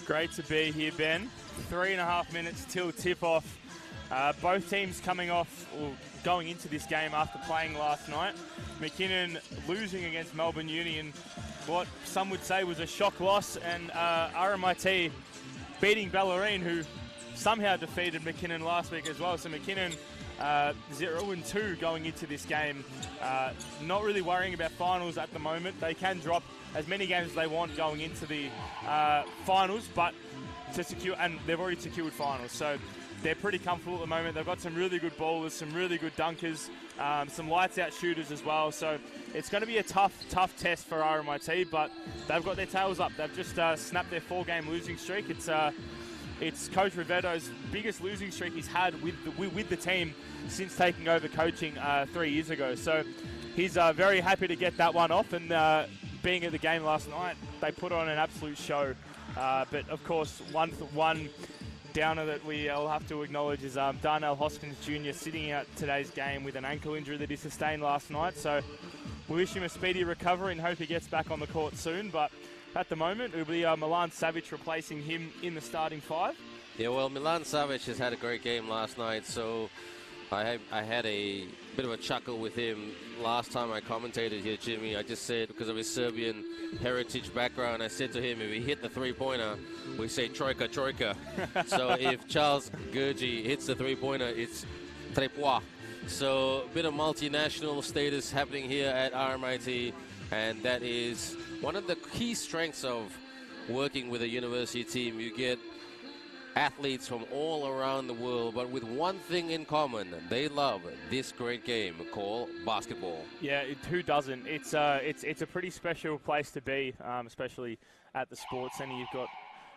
Great to be here, Ben. 3.5 minutes till tip-off. Both teams coming off or going into this game after playing last night. McKinnon losing against Melbourne Union, what some would say was a shock loss, and RMIT beating Bellarine, who somehow defeated McKinnon last week as well. So McKinnon 0-2 going into this game. Not really worrying about finals at the moment. They can drop as many games as they want going into the finals, but to secure, and they've already secured finals, so they're pretty comfortable at the moment. They've got some really good bowlers, some really good dunkers, some lights-out shooters as well. So it's going to be a tough test for RMIT, but they've got their tails up. They've just snapped their 4-game losing streak. It's Coach Rivetto's biggest losing streak he's had with the team since taking over coaching 3 years ago. So he's very happy to get that one off, and being at the game last night, they put on an absolute show. But of course, one downer that we all have to acknowledge is Darnell Hoskins Jr. sitting out today's game with an ankle injury that he sustained last night. So we wish him a speedy recovery and hope he gets back on the court soon. But at the moment, it'll be Milan Savic replacing him in the starting 5. Yeah, well, Milan Savic has had a great game last night, so I had a bit of a chuckle with him last time I commentated here, Jimmy. I just said, because of his Serbian heritage background, I said to him, if he hit the three-pointer, we say trojka, trojka. So if Charles Gurji hits the three-pointer, it's trepois. So a bit of multinational status happening here at RMIT, and that is one of the key strengths of working with a university team. You get athletes from all around the world, but with one thing in common: they love this great game called basketball. Yeah, who doesn't? It's a pretty special place to be, especially at the Sports Centre. You've got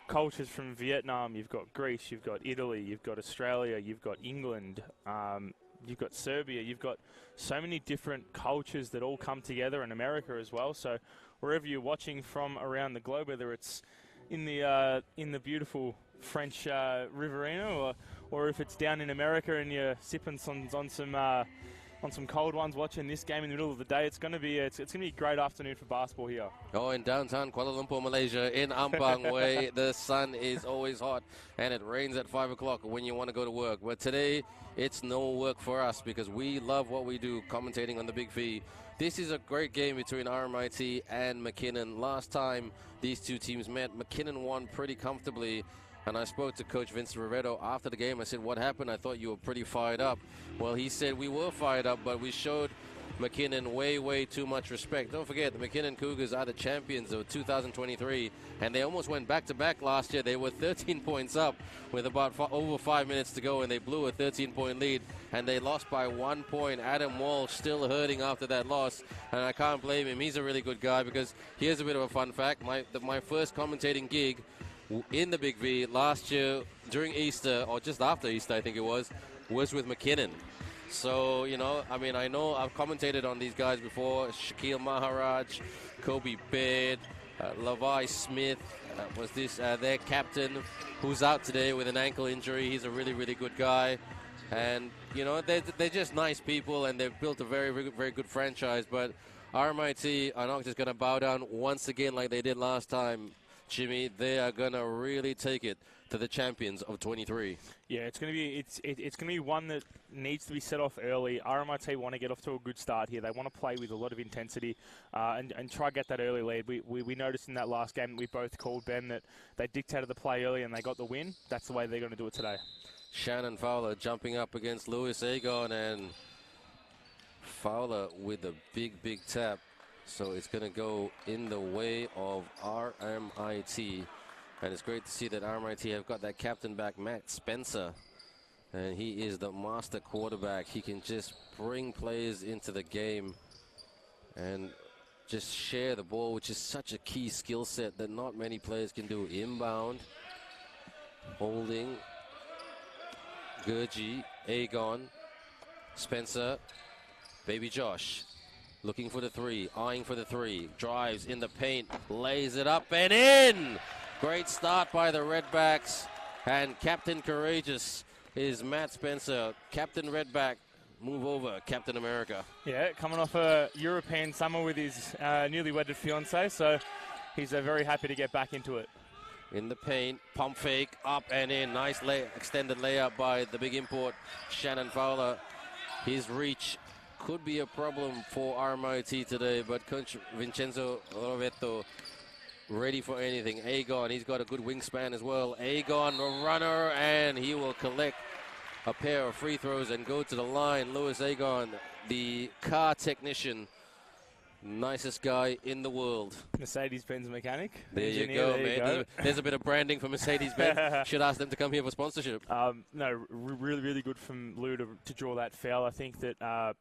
cultures from Vietnam, you've got Greece, you've got Italy, you've got Australia, you've got England, you've got Serbia, you've got so many different cultures that all come together, in America as well. So wherever you're watching from around the globe, whether it's in the beautiful French Riverina, or if it's down in America and you're sipping on some cold ones, watching this game in the middle of the day, it's going to be a great afternoon for basketball here. Oh, in downtown Kuala Lumpur, Malaysia, in Ampang, where the sun is always hot and it rains at 5 o'clock when you want to go to work. But today, it's no work for us because we love what we do, commentating on the BigV. This is a great game between RMIT and McKinnon. Last time these two teams met, McKinnon won pretty comfortably. And I spoke to Coach Vincent Rivetto after the game. I said, what happened? I thought you were pretty fired up. Well, he said we were fired up, but we showed McKinnon way too much respect. Don't forget, the McKinnon Cougars are the champions of 2023, and they almost went back-to-back last year. They were 13 points up with about over 5 minutes to go, and they blew a 13-point lead, and they lost by 1 point. Adam Walsh still hurting after that loss, and I can't blame him. He's a really good guy, because here's a bit of a fun fact. My first commentating gig in the BigV last year during Easter, or just after Easter I think it was with McKinnon. So, you know, I mean, I know I've commentated on these guys before: Shaquille Maharaj, Kobe Baird, Levi Smith, was this their captain, who's out today with an ankle injury. He's a really good guy. And, you know, they're just nice people, and they've built a very good franchise. But RMIT are not just going to bow down once again like they did last time, Jimmy. They are going to really take it to the champions of 23. Yeah, it's going to be one that needs to be set off early. RMIT want to get off to a good start here. They want to play with a lot of intensity and try to get that early lead. We noticed in that last game that we both called, Ben, that they dictated the play early and they got the win. That's the way they're going to do it today. Shannon Fowler jumping up against Lewis Agon, and Fowler with a big tap. So it's going to go in the way of RMIT. And it's great to see that RMIT have got that captain back, Matt Spencer. And he is the master quarterback. He can just bring players into the game and just share the ball, which is such a key skill set that not many players can do. Inbound, holding, Gurji, Agon, Spencer, Baby Josh. Looking for the three, eyeing for the three, drives in the paint, lays it up and in! Great start by the Redbacks, and Captain Courageous is Matt Spencer. Captain Redback, move over, Captain America. Yeah, coming off a European summer with his newly wedded fiancée, so he's very happy to get back into it. in the paint. Pump fake, up and in. Nice extended layup by the big import, Shannon Fowler. His reach could be a problem for RMIT today, but Coach Vincenzo Rovetto ready for anything. Agon, he's got a good wingspan as well. Agon, a runner, and he will collect a pair of free throws and go to the line. Louis Agon, the car technician, nicest guy in the world. Mercedes-Benz mechanic. There you go, man. There's a bit of branding for Mercedes-Benz. Should ask them to come here for sponsorship. No, really good from Lou to draw that foul. I think that,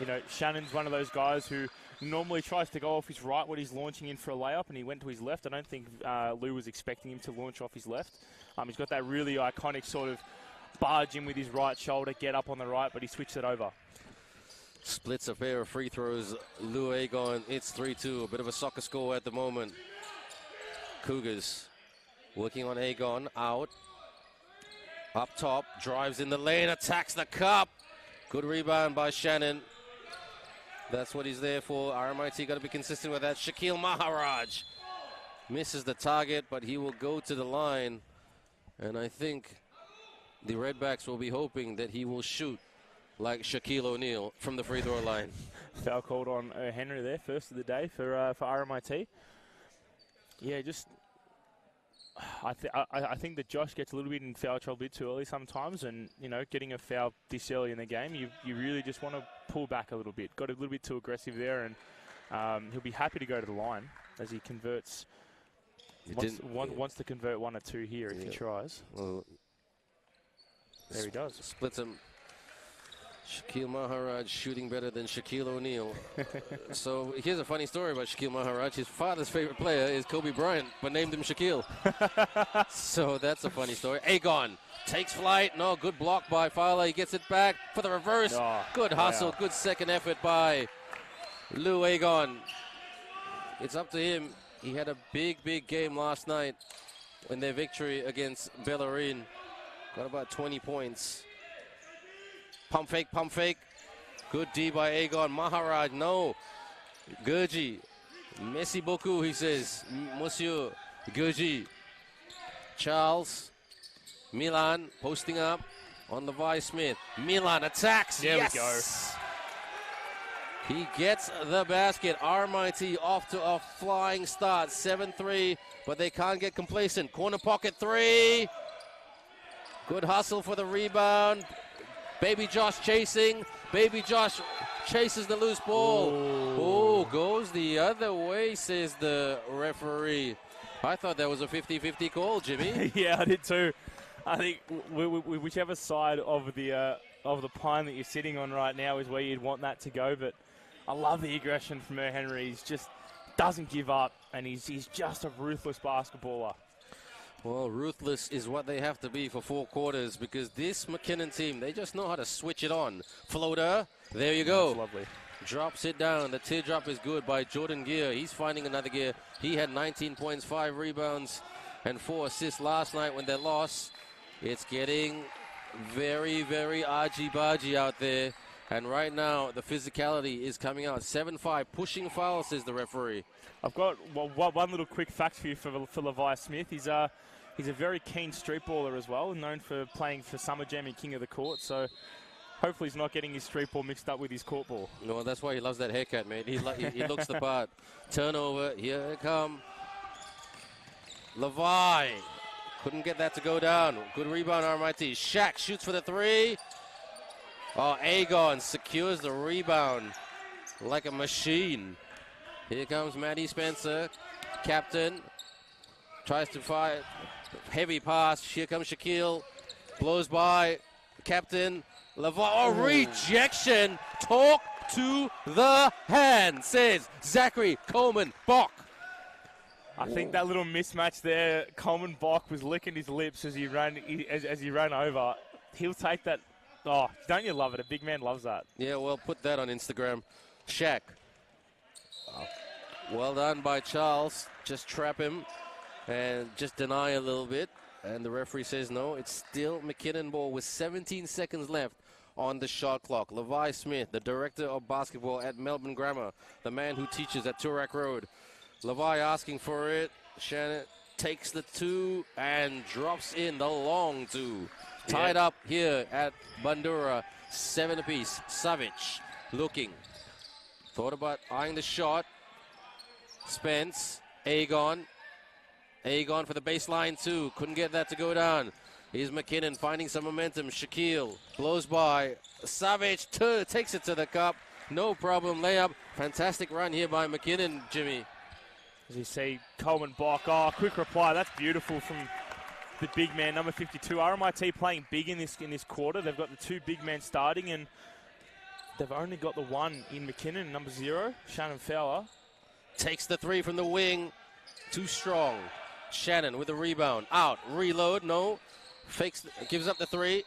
you know, Shannon's one of those guys who normally tries to go off his right when he's launching in for a layup, and he went to his left. I don't think Lou was expecting him to launch off his left. He's got that really iconic sort of barge in with his right shoulder, get up on the right, but he switched it over. Splits a pair of free throws. Lou Agon, it's 3-2. A bit of a soccer score at the moment. Cougars working on Agon, out. Up top, drives in the lane, attacks the cup. Good rebound by Shannon. That's what he's there for. RMIT got to be consistent with that. Shaquille Maharaj misses the target, but he will go to the line. And I think the Redbacks will be hoping that he will shoot like Shaquille O'Neal from the free throw line. Foul called on Henry there, first of the day for RMIT. Yeah, just I think that Josh gets a little bit in foul trouble a bit too early sometimes, and you know, getting a foul this early in the game, you really just want to pull back a little bit. Got a little bit too aggressive there, and he'll be happy to go to the line as he converts. Wants to convert 1 or 2 here if he tries. Well, there he does. Splits him. Shaquille Maharaj shooting better than Shaquille O'Neal. So here's a funny story about Shaquille Maharaj. His father's favorite player is Kobe Bryant, but named him Shaquille. So that's a funny story. Agon takes flight. No, good block by Fowler. He gets it back for the reverse. Oh, good hustle. Good second effort by Lou Agon. It's up to him. He had a big game last night in their victory against Bellarine. Got about 20 points. Pump fake. Good D by Agon. Maharaj, no. Gurji. Merci beaucoup, he says. Monsieur Gurji. Charles. Milan posting up on Levi Smith. Milan attacks. There yes! we go. He gets the basket. RMIT off to a flying start. 7-3, but they can't get complacent. Corner pocket 3. Good hustle for the rebound. Baby Josh chasing. Baby Josh chases the loose ball. Oh, goes the other way, says the referee. I thought that was a 50-50 call, Jimmy. Yeah, I did too. I think whichever side of the pine that you're sitting on right now is where you'd want that to go. But I love the aggression from Henry. He's just doesn't give up, and he's just a ruthless basketballer. Well, ruthless is what they have to be for 4 quarters, because this McKinnon team, they just know how to switch it on. Floater, there you go. That's lovely. Drops it down. The teardrop is good by Jordan Gear. He's finding another gear. He had 19 points, 5 rebounds, and 4 assists last night when they lost. It's getting very argy-bargy out there. And right now, the physicality is coming out. 7-5, pushing foul, says the referee. I've got one little quick fact for you for Levi Smith. He's a very keen street baller as well, known for playing for Summer Jam and King of the Court. So hopefully he's not getting his street ball mixed up with his court ball. No, that's why he loves that haircut, mate. He looks the part. Turnover, here it come. Levi couldn't get that to go down. Good rebound, RMIT. Shaq shoots for the 3. Oh, Agon secures the rebound like a machine. Here comes Matty Spencer, captain. Tries to fire, heavy pass. Here comes Shaquille. Blows by, captain. Levi, rejection. Talk to the hand, says Zachary Coleman Bock. I think that little mismatch there, Coleman Bock was licking his lips as he ran over. He'll take that. Oh, don't you love it? A big man loves that. Yeah, well, put that on Instagram. Shaq. Well done by Charles. Just trap him and just deny a little bit. And the referee says no. It's still McKinnon ball with 17 seconds left on the shot clock. Levi Smith, the director of basketball at Melbourne Grammar, the man who teaches at Toorak Road. Levi asking for it. Shannon takes the 2 and drops in the long 2. Tied up here at Bandura, 7 apiece. Savic looking. Thought about eyeing the shot. Spence, Agon. Agon for the baseline 2. Couldn't get that to go down. Here's McKinnon finding some momentum. Shaquille blows by. Savic takes it to the cup. No problem. Layup. Fantastic run here by McKinnon, Jimmy. As you see, Coleman Bock. Oh, quick reply. That's beautiful from the big man, number 52. RMIT playing big in this quarter. They've got the 2 big men starting, and they've only got the 1 in McKinnon, number 0, Shannon Fowler. Takes the 3 from the wing. Too strong. Shannon with the rebound. Out. Reload. No. Fakes. Gives up the 3.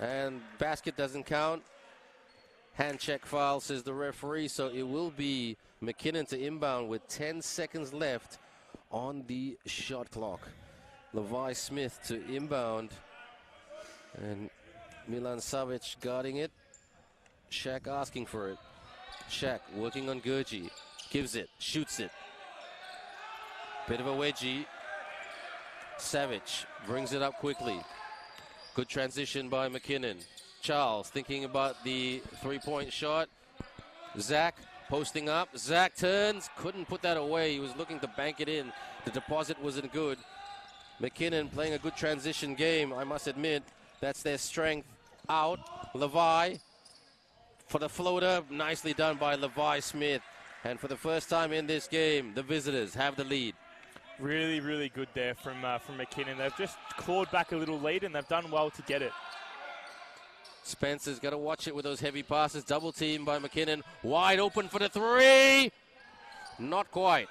And basket doesn't count. Hand check foul, says the referee. So it will be McKinnon to inbound with 10 seconds left on the shot clock. Levi Smith to inbound. And Milan Savic guarding it. Shaq asking for it. Shaq working on Gurji. Gives it. Shoots it. Bit of a wedgie. Savic brings it up quickly. Good transition by McKinnon. Charles thinking about the 3-point shot. Zach posting up. Zach turns. Couldn't put that away. He was looking to bank it in. The deposit wasn't good. McKinnon playing a good transition game, I must admit. That's their strength. Out. Levi for the floater. Nicely done by Levi Smith. And for the first time in this game, the visitors have the lead. Really, really good there from McKinnon. They've just clawed back a little lead, and they've done well to get it. Spencer's got to watch it with those heavy passes. Double team by McKinnon. Wide open for the 3. Not quite.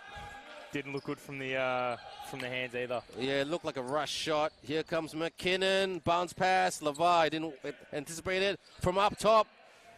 Didn't look good from the hands either. Yeah, it looked like a rush shot. Here comes McKinnon. Bounce pass. Levi didn't anticipate it. From up top.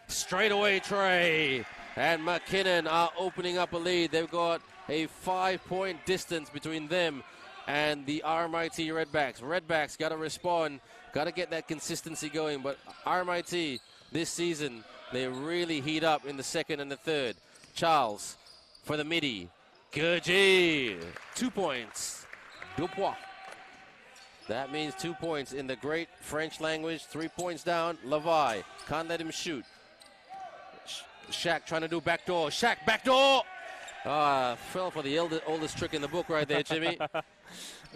Straight away Trey. And McKinnon are opening up a lead. They've got a 5-point distance between them and the RMIT Redbacks. Redbacks got to respond. Got to get that consistency going. But RMIT this season, they really heat up in the second and the third. Charles for the midi. Gurji. 2 points. 2 points. That means 2 points in the great French language. 3 points down. Levi. Can't let him shoot. Shaq trying to do backdoor. Shaq backdoor. Fell for the oldest trick in the book right there, Jimmy.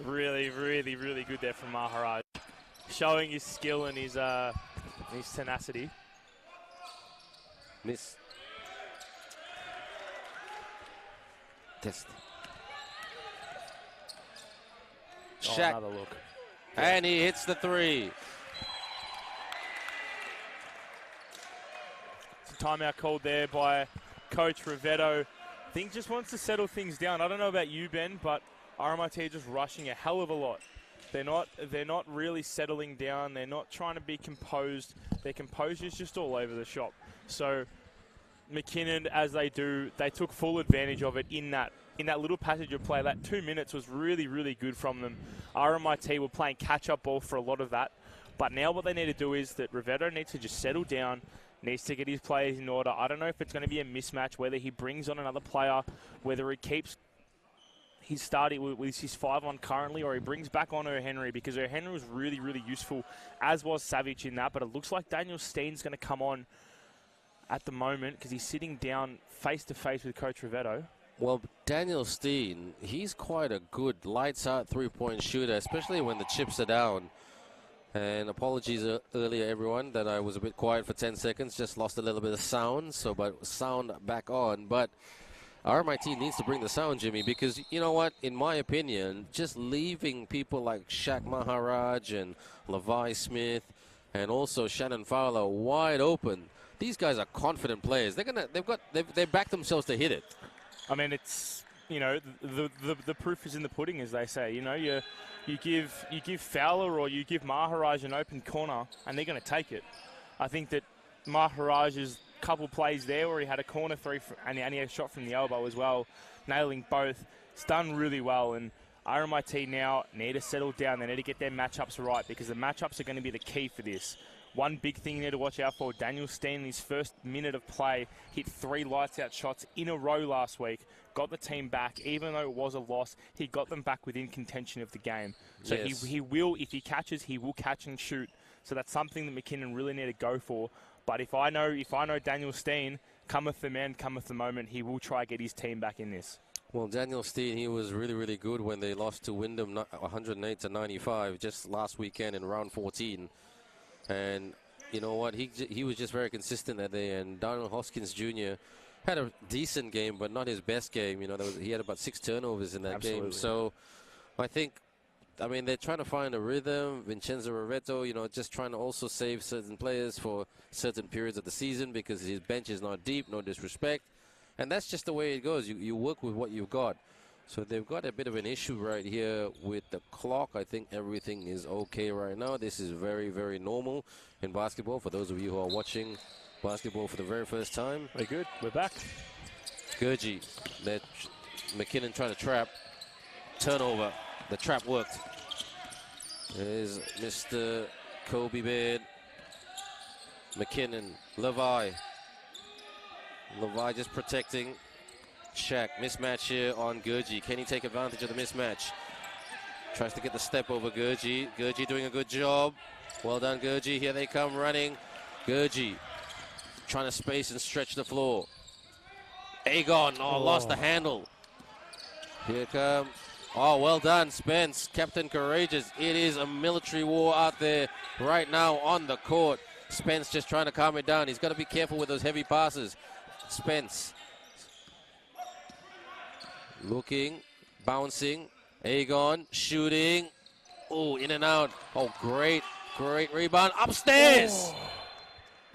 Really, really, really good there from Maharaj. Showing his skill and his tenacity. Miss. Test. Shaq. Another look. And he hits the 3. It's a timeout called there by Coach Rivetto. I think just wants to settle things down. I don't know about you, Ben, but RMIT are just rushing a hell of a lot. They're not really settling down. They're not trying to be composed. Their composure's just all over the shop. So McKinnon, as they do, they took full advantage of it in that little passage of play. That 2 minutes was really, really good from them. RMIT were playing catch-up ball for a lot of that. But now what they need to do is that Rivetto needs to just settle down, needs to get his players in order. I don't know if it's going to be a mismatch, whether he brings on another player, whether he keeps his starting with his 5-on currently, or he brings back on O'Henry, because O'Henry was really, really useful, as was Savic in that. But it looks like Daniel Steen's going to come on at the moment because he's sitting down face-to-face with Coach Rivetto. Well, Daniel Steen, he's quite a good lights-out 3-point shooter, especially when the chips are down. And apologies earlier, everyone, that I was a bit quiet for 10 seconds. Just lost a little bit of sound, but sound back on. But RMIT needs to bring the sound, Jimmy, because, you know what, in my opinion, just leaving people like Shaq Maharaj and Levi Smith and also Shannon Fowler wide open. These guys are confident players. They've backed themselves to hit it. I mean, it's, you know, the proof is in the pudding, as they say. You know, you give Fowler or you give Maharaj an open corner, and they're going to take it. I think that Maharaj's couple plays there where he had a corner 3 and he had a shot from the elbow as well, nailing both. It's done really well, and RMIT now need to settle down. They need to get their matchups right, because the matchups are going to be the key for this. One big thing you need to watch out for, Daniel Steen, his first minute of play, hit 3 lights-out shots in a row last week, got the team back. Even though it was a loss, he got them back within contention of the game. So yes. he will, if he catches, he will catch and shoot. So that's something that McKinnon really need to go for. But if I know Daniel Steen, cometh the man, cometh the moment, he will try to get his team back in this. Well, Daniel Steen, he was really, really good when they lost to Wyndham 108-95 just last weekend in round 14. And you know what? He was just very consistent that day. And Darnell Hoskins Jr. had a decent game, but not his best game. You know, he had about 6 turnovers in that game. So I think, I mean, they're trying to find a rhythm. Vincenzo Rovetto, you know, just trying to also save certain players for certain periods of the season because his bench is not deep, no disrespect. And that's just the way it goes. You work with what you've got. So they've got a bit of an issue right here with the clock. I think everything is okay right now. This is very, very normal in basketball. For those of you who are watching basketball for the very first time. We're good. We're back. Gurji, that McKinnon trying to trap. Turnover. The trap worked. There's Mr. Kobe Beard. McKinnon. Levi. Levi just protecting. Shaq, mismatch here on Gurji. Can he take advantage of the mismatch? Tries to get the step over Gurji. Gurji doing a good job. Well done, Gurji. Here they come running. Gurji trying to space and stretch the floor. Agon, lost the handle. Here come. Oh, well done, Spence. Captain Courageous. It is a military war out there right now on the court. Spence just trying to calm it down. He's got to be careful with those heavy passes. Spence. Looking, bouncing, Agon, shooting. Oh, in and out. Oh, great rebound. Upstairs! Oh.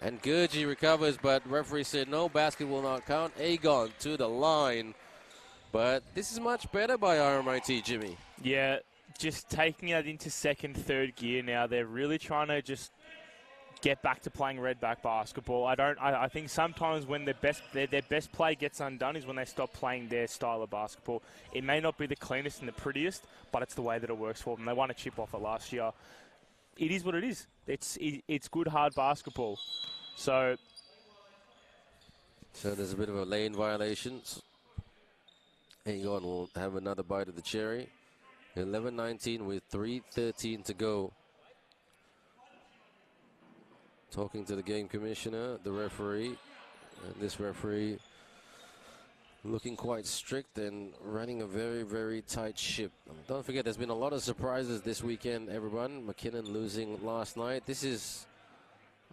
And Gurji recovers, but referee said no, basket will not count. Agon to the line. But this is much better by RMIT, Jimmy. Yeah, just taking it into second, third gear now. They're really trying to just get back to playing redback basketball. I think sometimes when their best play gets undone is when they stop playing their style of basketball. It may not be the cleanest and the prettiest, but it's the way that it works for them. They won a chip off it last year. It is what it is. It's good, hard basketball. So there's a bit of a lane violation. Agon will have another bite of the cherry. 11-19 with 3:13 to go. Talking to the game commissioner, the referee, and this referee looking quite strict and running a very, very tight ship. Don't forget, there's been a lot of surprises this weekend, everyone. McKinnon losing last night. This is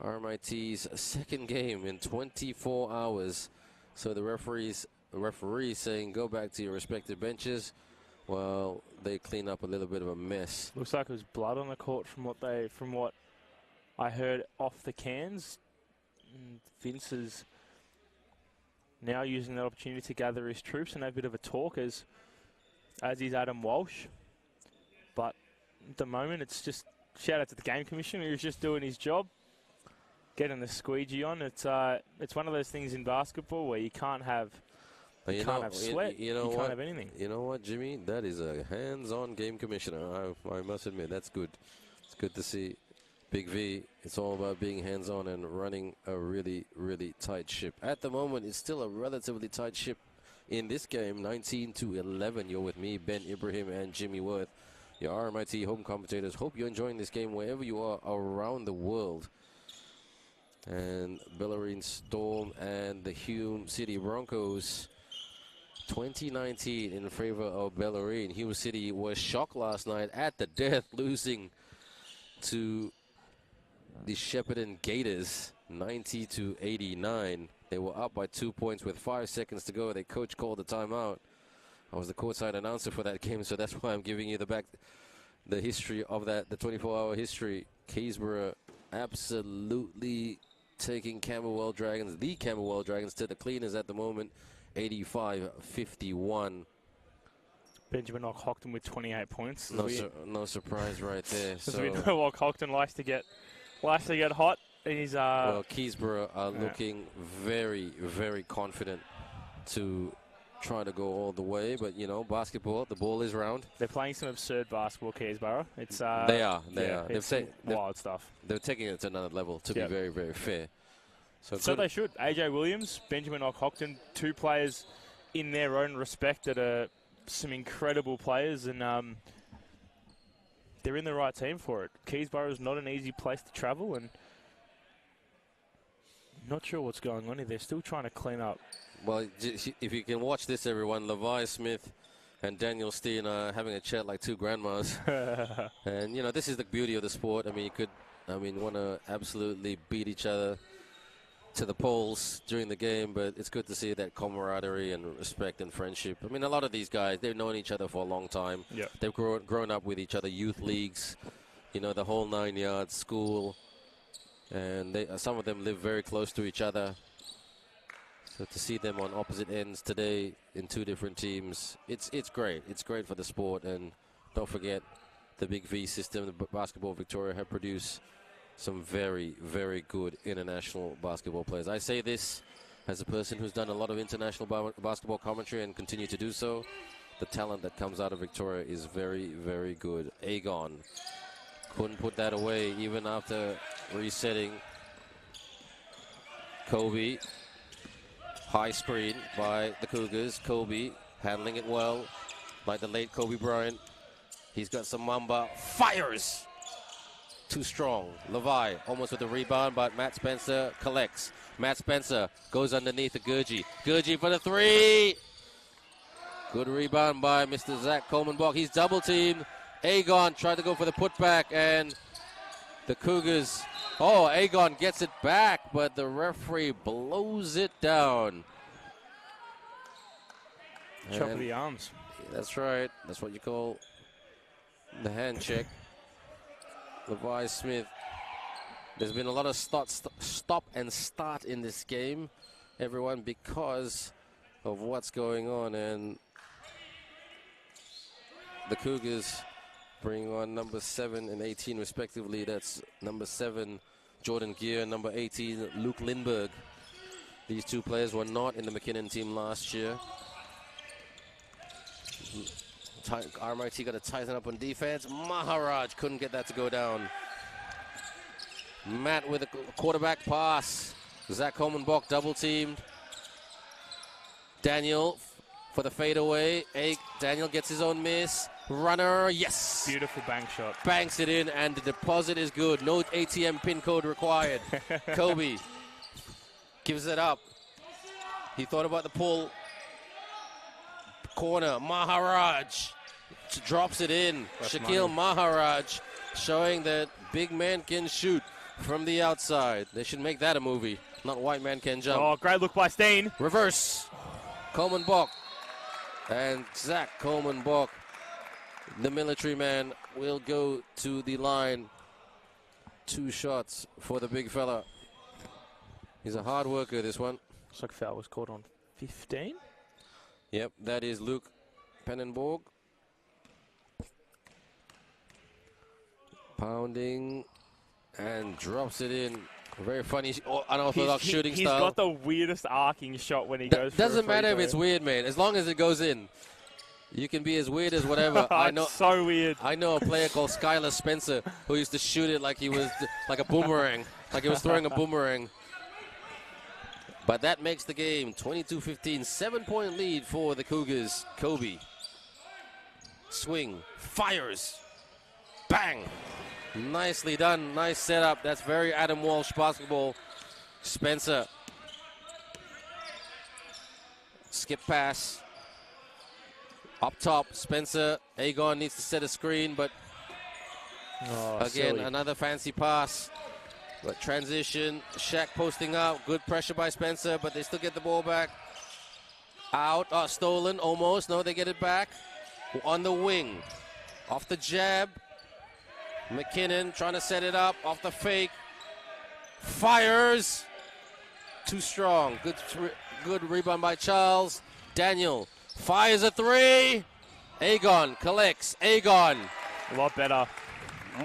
RMIT's second game in 24 hours. So the referee saying go back to your respective benches while they clean up a little bit of a mess. Looks like it was blood on the court from what I heard off the cans. Vince is now using that opportunity to gather his troops and have a bit of a talk, as is Adam Walsh. But at the moment, it's just shout out to the game commissioner who's just doing his job, getting the squeegee on. It's one of those things in basketball where you can't have sweat. You can't have anything. You know what, Jimmy? That is a hands-on game commissioner. I must admit, that's good. It's good to see. Big V, it's all about being hands-on and running a really, really tight ship. At the moment, it's still a relatively tight ship in this game, 19-11. You're with me, Ben Ibrahim and Jimmy Worth, your RMIT home commentators. Hope you're enjoying this game wherever you are around the world. And Bellarine Storm and the Hume City Broncos, 2019 in favor of Bellarine. Hume City was shocked last night at the death, losing to the Shepparton Gators 90-89. They were up by 2 points with 5 seconds to go. Their coach called the timeout. I was the courtside announcer for that game, so that's why I'm giving you the history of that, the 24-hour history. Keysborough absolutely taking Camberwell Dragons, the Camberwell Dragons, to the cleaners at the moment, 85-51. Benjamin Ock-Hockton with 28 points. No surprise right there. So we know Ock-Hockton likes to get hot. He's well, Keysborough are looking very, very confident to try to go all the way, but, you know, basketball, the ball is round. They're playing some absurd basketball, Keysborough. It's They are. It's wild stuff. They're taking it to another level, to be very, very fair. So they should. AJ Williams, Benjamin Ock-Houghton, 2 players in their own respect that are some incredible players, and they're in the right team for it. Keysborough is not an easy place to travel, and not sure what's going on here. They're still trying to clean up. Well, if you can watch this, everyone, Levi Smith and Daniel Steen are having a chat like 2 grandmas. And, you know, this is the beauty of the sport. I mean, want to absolutely beat each other to the polls during the game, but it's good to see that camaraderie and respect and friendship. I mean, a lot of these guys, they've known each other for a long time. Yep. They've grown up with each other, youth leagues, you know, the whole 9 yards, school. And some of them live very close to each other. So to see them on opposite ends today in 2 different teams, it's great. It's great for the sport. And don't forget the BigV system, the Basketball Victoria have produced some very, very good international basketball players. I say this as a person who's done a lot of international basketball commentary and continue to do so. The talent that comes out of Victoria is very, very good. Agon couldn't put that away even after resetting. Kobe, high screen by the Cougars. Kobe handling it well, like the late Kobe Bryant. He's got some mamba. Fires! Too strong. Levi almost with the rebound, but Matt Spencer collects. Matt Spencer goes underneath the Gurgey. Gurgey for the 3. Good rebound by Mr. Zach Coleman-Bock. He's double teamed. Agon tried to go for the putback, and the Cougars. Oh, Agon gets it back, but the referee blows it down. Chop of the arms. That's right. That's what you call the hand check. Levi Smith. There's been a lot of stop and start in this game, everyone, because of what's going on. And the Cougars bring on number 7 and 18 respectively. That's number 7, Jordan Gear, number 18, Luke Lindbergh. These 2 players were not in the McKinnon team last year. RMIT got to tighten up on defense. Maharaj couldn't get that to go down. Matt with a quarterback pass. Zach Coleman-Bock double teamed. Daniel for the fadeaway. Daniel gets his own miss. Runner, yes. Beautiful bank shot. Banks it in, and the deposit is good. No ATM pin code required. Kobe gives it up. He thought about the pull. Corner, Maharaj drops it in. That's Shaquille money. Maharaj showing that big man can shoot from the outside. They should make that a movie, not white man can jump. Oh, great look by Steen. Reverse. Coleman-Bock. And Zach Coleman-Bock, the military man, will go to the line. 2 shots for the big fella. He's a hard worker, this one. Looks like foul was called on 15. Yep, that is Luke Pennenborg. Pounding and drops it in. Very funny, unorthodox shooting style. He's got the weirdest arcing shot when he goes for Doesn't a matter free if it's throw. weird, man. As long as it goes in. You can be as weird as whatever. I know. It's so weird. I know a player called Skylar Spencer who used to shoot it like he was like a boomerang, like he was throwing a boomerang. But that makes the game 22-15, 7-point lead for the Cougars. Kobe. Swing. Fires. Bang. Nicely done. Nice setup. That's very Adam Walsh basketball. Spencer. Skip pass. Up top, Spencer. Agon needs to set a screen, but again, silly. another fancy pass. But transition, Shaq posting up. Good pressure by Spencer, but they still get the ball back. Out, stolen, almost. No, they get it back. On the wing. Off the jab. McKinnon trying to set it up. Off the fake. Fires. Too strong. Good rebound by Charles. Daniel fires a 3. Agon collects. Agon. A lot better.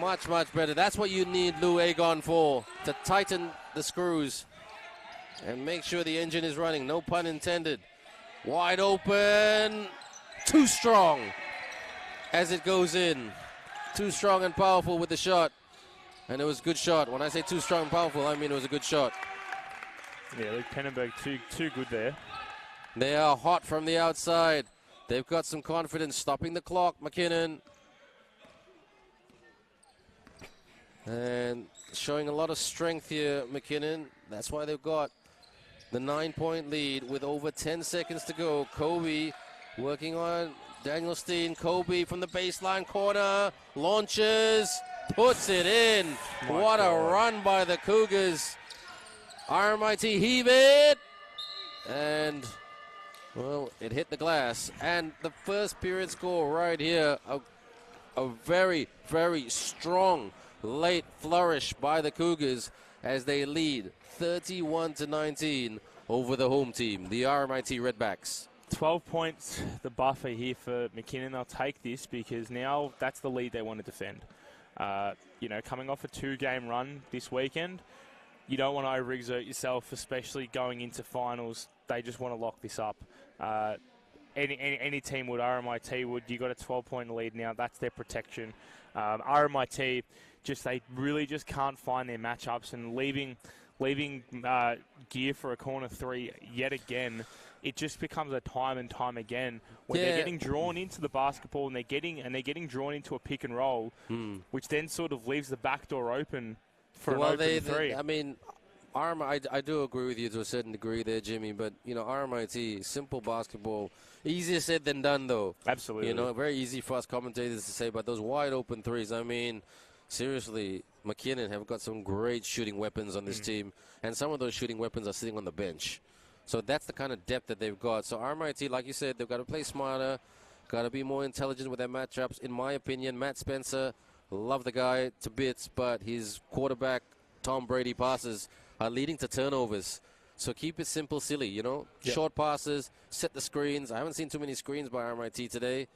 Much, much better. That's what you need Lou Agon for, to tighten the screws and make sure the engine is running. No pun intended. Wide open. Too strong as it goes in. Too strong and powerful with the shot. And it was a good shot. When I say too strong and powerful, I mean it was a good shot. Yeah, Luke Pennenberg too good there. They are hot from the outside. They've got some confidence stopping the clock, McKinnon. And showing a lot of strength here, McKinnon. That's why they've got the 9-point lead with over 10 seconds to go. Kobe working on Daniel Steen. Kobe from the baseline corner. Launches. Puts it in. What a run by the Cougars. RMIT heave it. And, well, it hit the glass. And the first period score right here, a very, very strong late flourish by the Cougars as they lead 31-19 over the home team, the RMIT Redbacks. 12 points, the buffer here for McKinnon. They'll take this because now that's the lead they want to defend. You know, coming off a 2-game run this weekend, you don't want to overexert yourself, especially going into finals. They just want to lock this up. Any team would, RMIT would. You got a 12-point lead now. That's their protection. RMIT, they really just can't find their matchups, and leaving gear for a corner 3 yet again. It just becomes a time and time again when they're getting drawn into the basketball and they're getting drawn into a pick and roll, which then sort of leaves the back door open for an open 3. I mean, I do agree with you to a certain degree there, Jimmy, but, you know, RMIT, simple basketball, easier said than done, though. Absolutely. You know, very easy for us commentators to say, but those wide open threes, I mean, seriously, McKinnon have got some great shooting weapons on this team, and some of those shooting weapons are sitting on the bench. So that's the kind of depth that they've got. So RMIT, like you said, they've got to play smarter, got to be more intelligent with their matchups. In my opinion, Matt Spencer, love the guy to bits, but his quarterback, Tom Brady passes are leading to turnovers. So keep it simple, silly, you know. Yep. Short passes, set the screens. I haven't seen too many screens by RMIT today.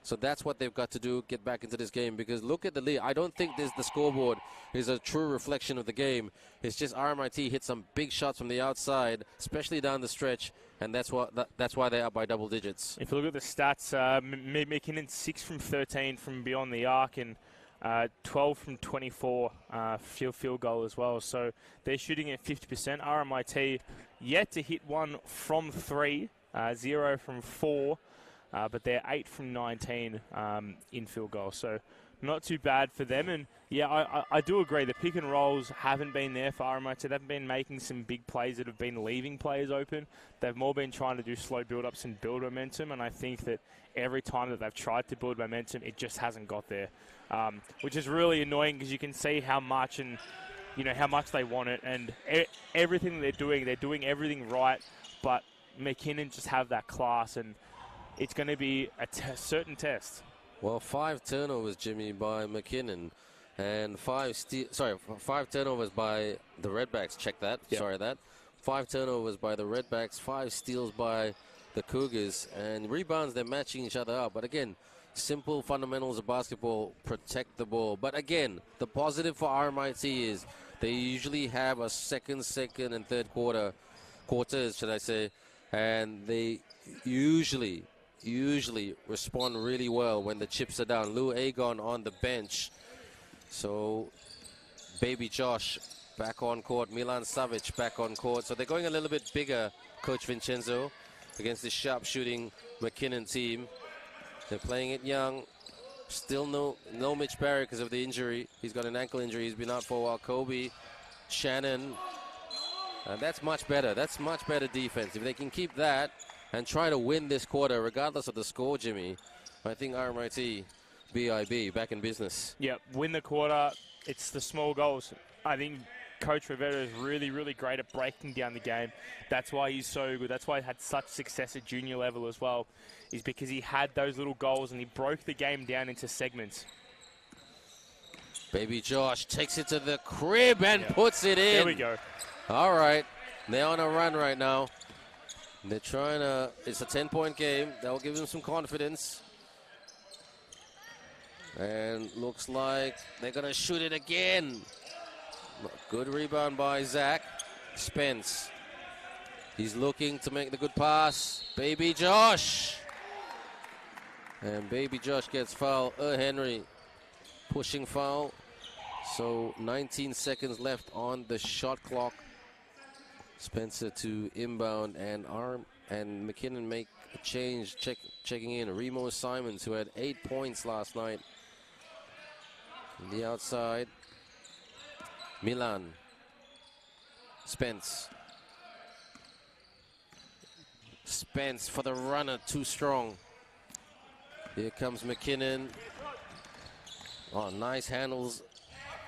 So that's what they've got to do, get back into this game. Because look at the lead. I don't think the scoreboard is a true reflection of the game. It's just RMIT hit some big shots from the outside, especially down the stretch, and that's why they're up by double digits. If you look at the stats, McKinnon 6 from 13 from beyond the arc, and 12 from 24 field goal as well. So they're shooting at 50%. RMIT yet to hit one from 3, 0 from 4. But they're 8 from 19 in field goal, so not too bad for them. And yeah, I do agree. The pick and rolls haven't been there for RMIT. They haven't been making some big plays that have been leaving players open. They've more been trying to do slow build-ups and build momentum, and I think that every time that they've tried to build momentum, it just hasn't got there, which is really annoying because you can see how much and how much they want it, and everything they're doing everything right, but McKinnon just have that class, and it's going to be a certain test. Well, 5 turnovers, Jimmy, by McKinnon, and 5 turnovers by the Redbacks. Check that. Yep. Sorry, that. 5 turnovers by the Redbacks, 5 steals by the Cougars, and rebounds, they're matching each other up. But again, simple fundamentals of basketball, protect the ball. But again, the positive for RMIT is they usually have a second, and third quarters, should I say, and they usually respond really well when the chips are down. Lou Agon on the bench. So, Baby Josh back on court. Milan Savic back on court. So they're going a little bit bigger, Coach Vincenzo, against this sharp-shooting McKinnon team. They're playing it young. Still no Mitch Barry because of the injury. He's got an ankle injury. He's been out for a while. Kobe, Shannon. And that's much better. That's much better defense. If they can keep that and try to win this quarter, regardless of the score, Jimmy, I think RMIT, BIB, back in business. Yeah, win the quarter. It's the small goals. I think Coach Rivera is really, really great at breaking down the game. That's why he's so good. That's why he had such success at junior level as well, is because he had those little goals and he broke the game down into segments. Baby Josh takes it to the crib and puts it in. There we go. All right. They're on a run right now. They're trying to, it's a 10-point game. That'll give them some confidence. And looks like they're going to shoot it again. Good rebound by Zach Spence. He's looking to make the good pass. Baby Josh. And Baby Josh gets foul. Henry pushing foul. So 19 seconds left on the shot clock. Spencer to inbound, and McKinnon make a change, checking in. Remo Simons, who had 8 points last night. On the outside, Milan. Spence for the runner, too strong. Here comes McKinnon. Oh, nice handles.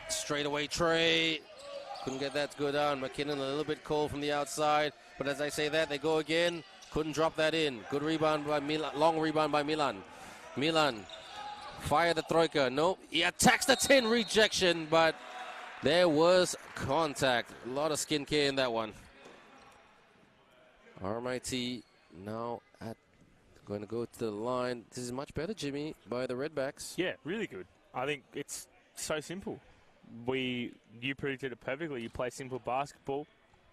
Straightaway tray. Couldn't get that to go down. McKinnon a little bit cold from the outside. But as I say that, they go again. Couldn't drop that in. Good rebound by Milan. Long rebound by Milan. Milan. Fire the troika. Nope. He attacks the 10. Rejection, but there was contact. A lot of skin care in that one. RMIT now going to go to the line. This is much better, Jimmy, by the Redbacks. Yeah, really good. I think it's so simple. You predicted it perfectly. You play simple basketball,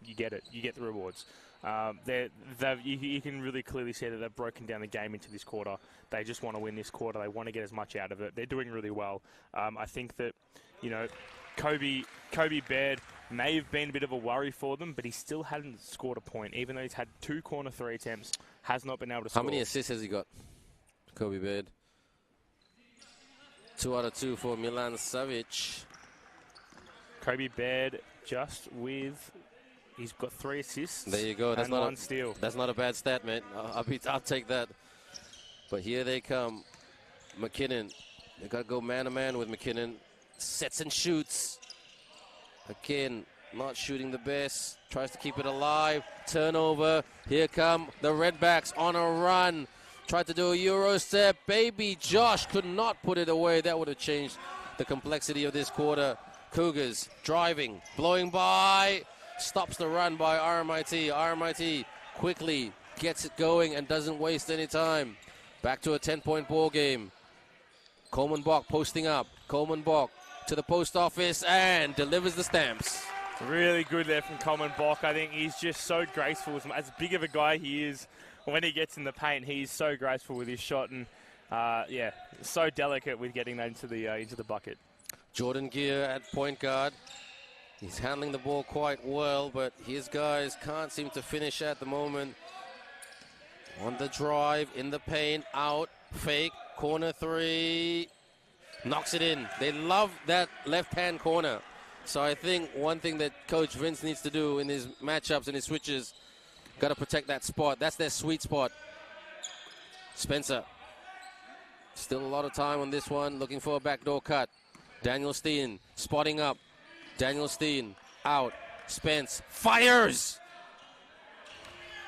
you get it. You get the rewards. You can really clearly see that they've broken down the game into this quarter. They just want to win this quarter. They want to get as much out of it. They're doing really well. I think that, Kobe Baird may have been a bit of a worry for them, but he still hadn't scored a point, even though he's had 2 corner 3 attempts, has not been able to score. How many assists has he got, Kobe Baird? 2 out of 2 for Milan Savic. Kobe Baird he's got 3 assists. There you go. That's and 1 steal. That's not a bad stat, mate. I'll take that. But here they come. McKinnon. They got to go man-to-man with McKinnon. Sets and shoots. Again, not shooting the best. Tries to keep it alive. Turnover. Here come the Redbacks on a run. Tried to do a Euro step. Baby Josh could not put it away. That would have changed the complexity of this quarter. Cougars driving, blowing by. Stops the run by RMIT. RMIT quickly gets it going and doesn't waste any time. Back to a 10-point ball game. Coleman Bach posting up. Coleman Bach to the post office and delivers the stamps. Really good there from Coleman Bach. I think he's just so graceful. As big of a guy he is, when he gets in the paint, he's so graceful with his shot and, so delicate with getting that into the bucket. Jordan Gear at point guard. He's handling the ball quite well, but his guys can't seem to finish at the moment. On the drive, in the paint, out, fake, corner 3. Knocks it in. They love that left-hand corner. So I think one thing that Coach Vince needs to do in his matchups and his switches, got to protect that spot. That's their sweet spot. Spencer. Still a lot of time on this one. Looking for a backdoor cut. Daniel Steen spotting up. Daniel Steen out. Spence fires.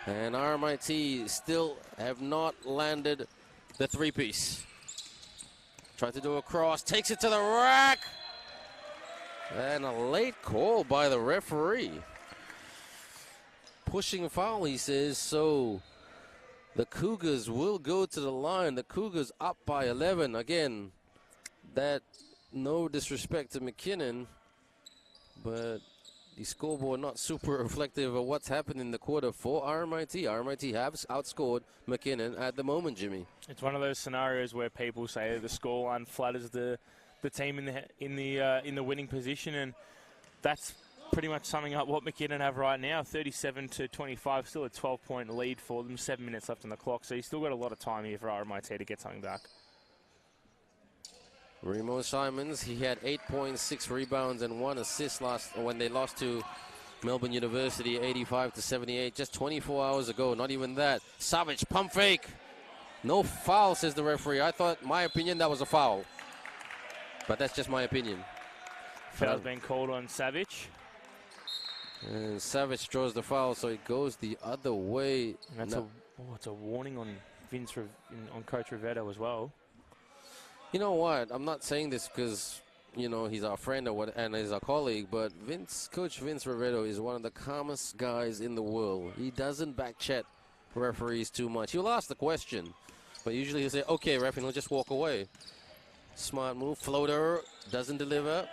And RMIT still have not landed the 3-piece. Tried to do a cross. Takes it to the rack. And a late call by the referee. Pushing a foul, he says. So the Cougars will go to the line. The Cougars up by 11. Again, that no disrespect to McKinnon, but the scoreboard not super reflective of what's happened in the quarter for RMIT. RMIT has outscored McKinnon at the moment, Jimmy. It's one of those scenarios where people say the scoreline flatters the team in the winning position, and that's pretty much summing up what McKinnon have right now. 37-25, still a 12-point lead for them. 7 minutes left on the clock, so you've still got a lot of time here for RMIT to get something back. Remo Simons, he had 8 points, 6 rebounds, and 1 assist when they lost to Melbourne University 85-78, just 24 hours ago. Not even that. Savage, pump fake. No foul, says the referee. I thought, my opinion, that was a foul. But that's just my opinion. Foul's been called on Savage. And Savage draws the foul, so it goes the other way. And that's it's a warning on on Coach Rivetto as well. You know what? I'm not saying this because, he's our friend and he's our colleague, but Coach Vince Rivetto is one of the calmest guys in the world. He doesn't backchat referees too much. He'll ask the question, but usually he'll say, okay, ref, and he'll just walk away. Smart move. Floater doesn't deliver.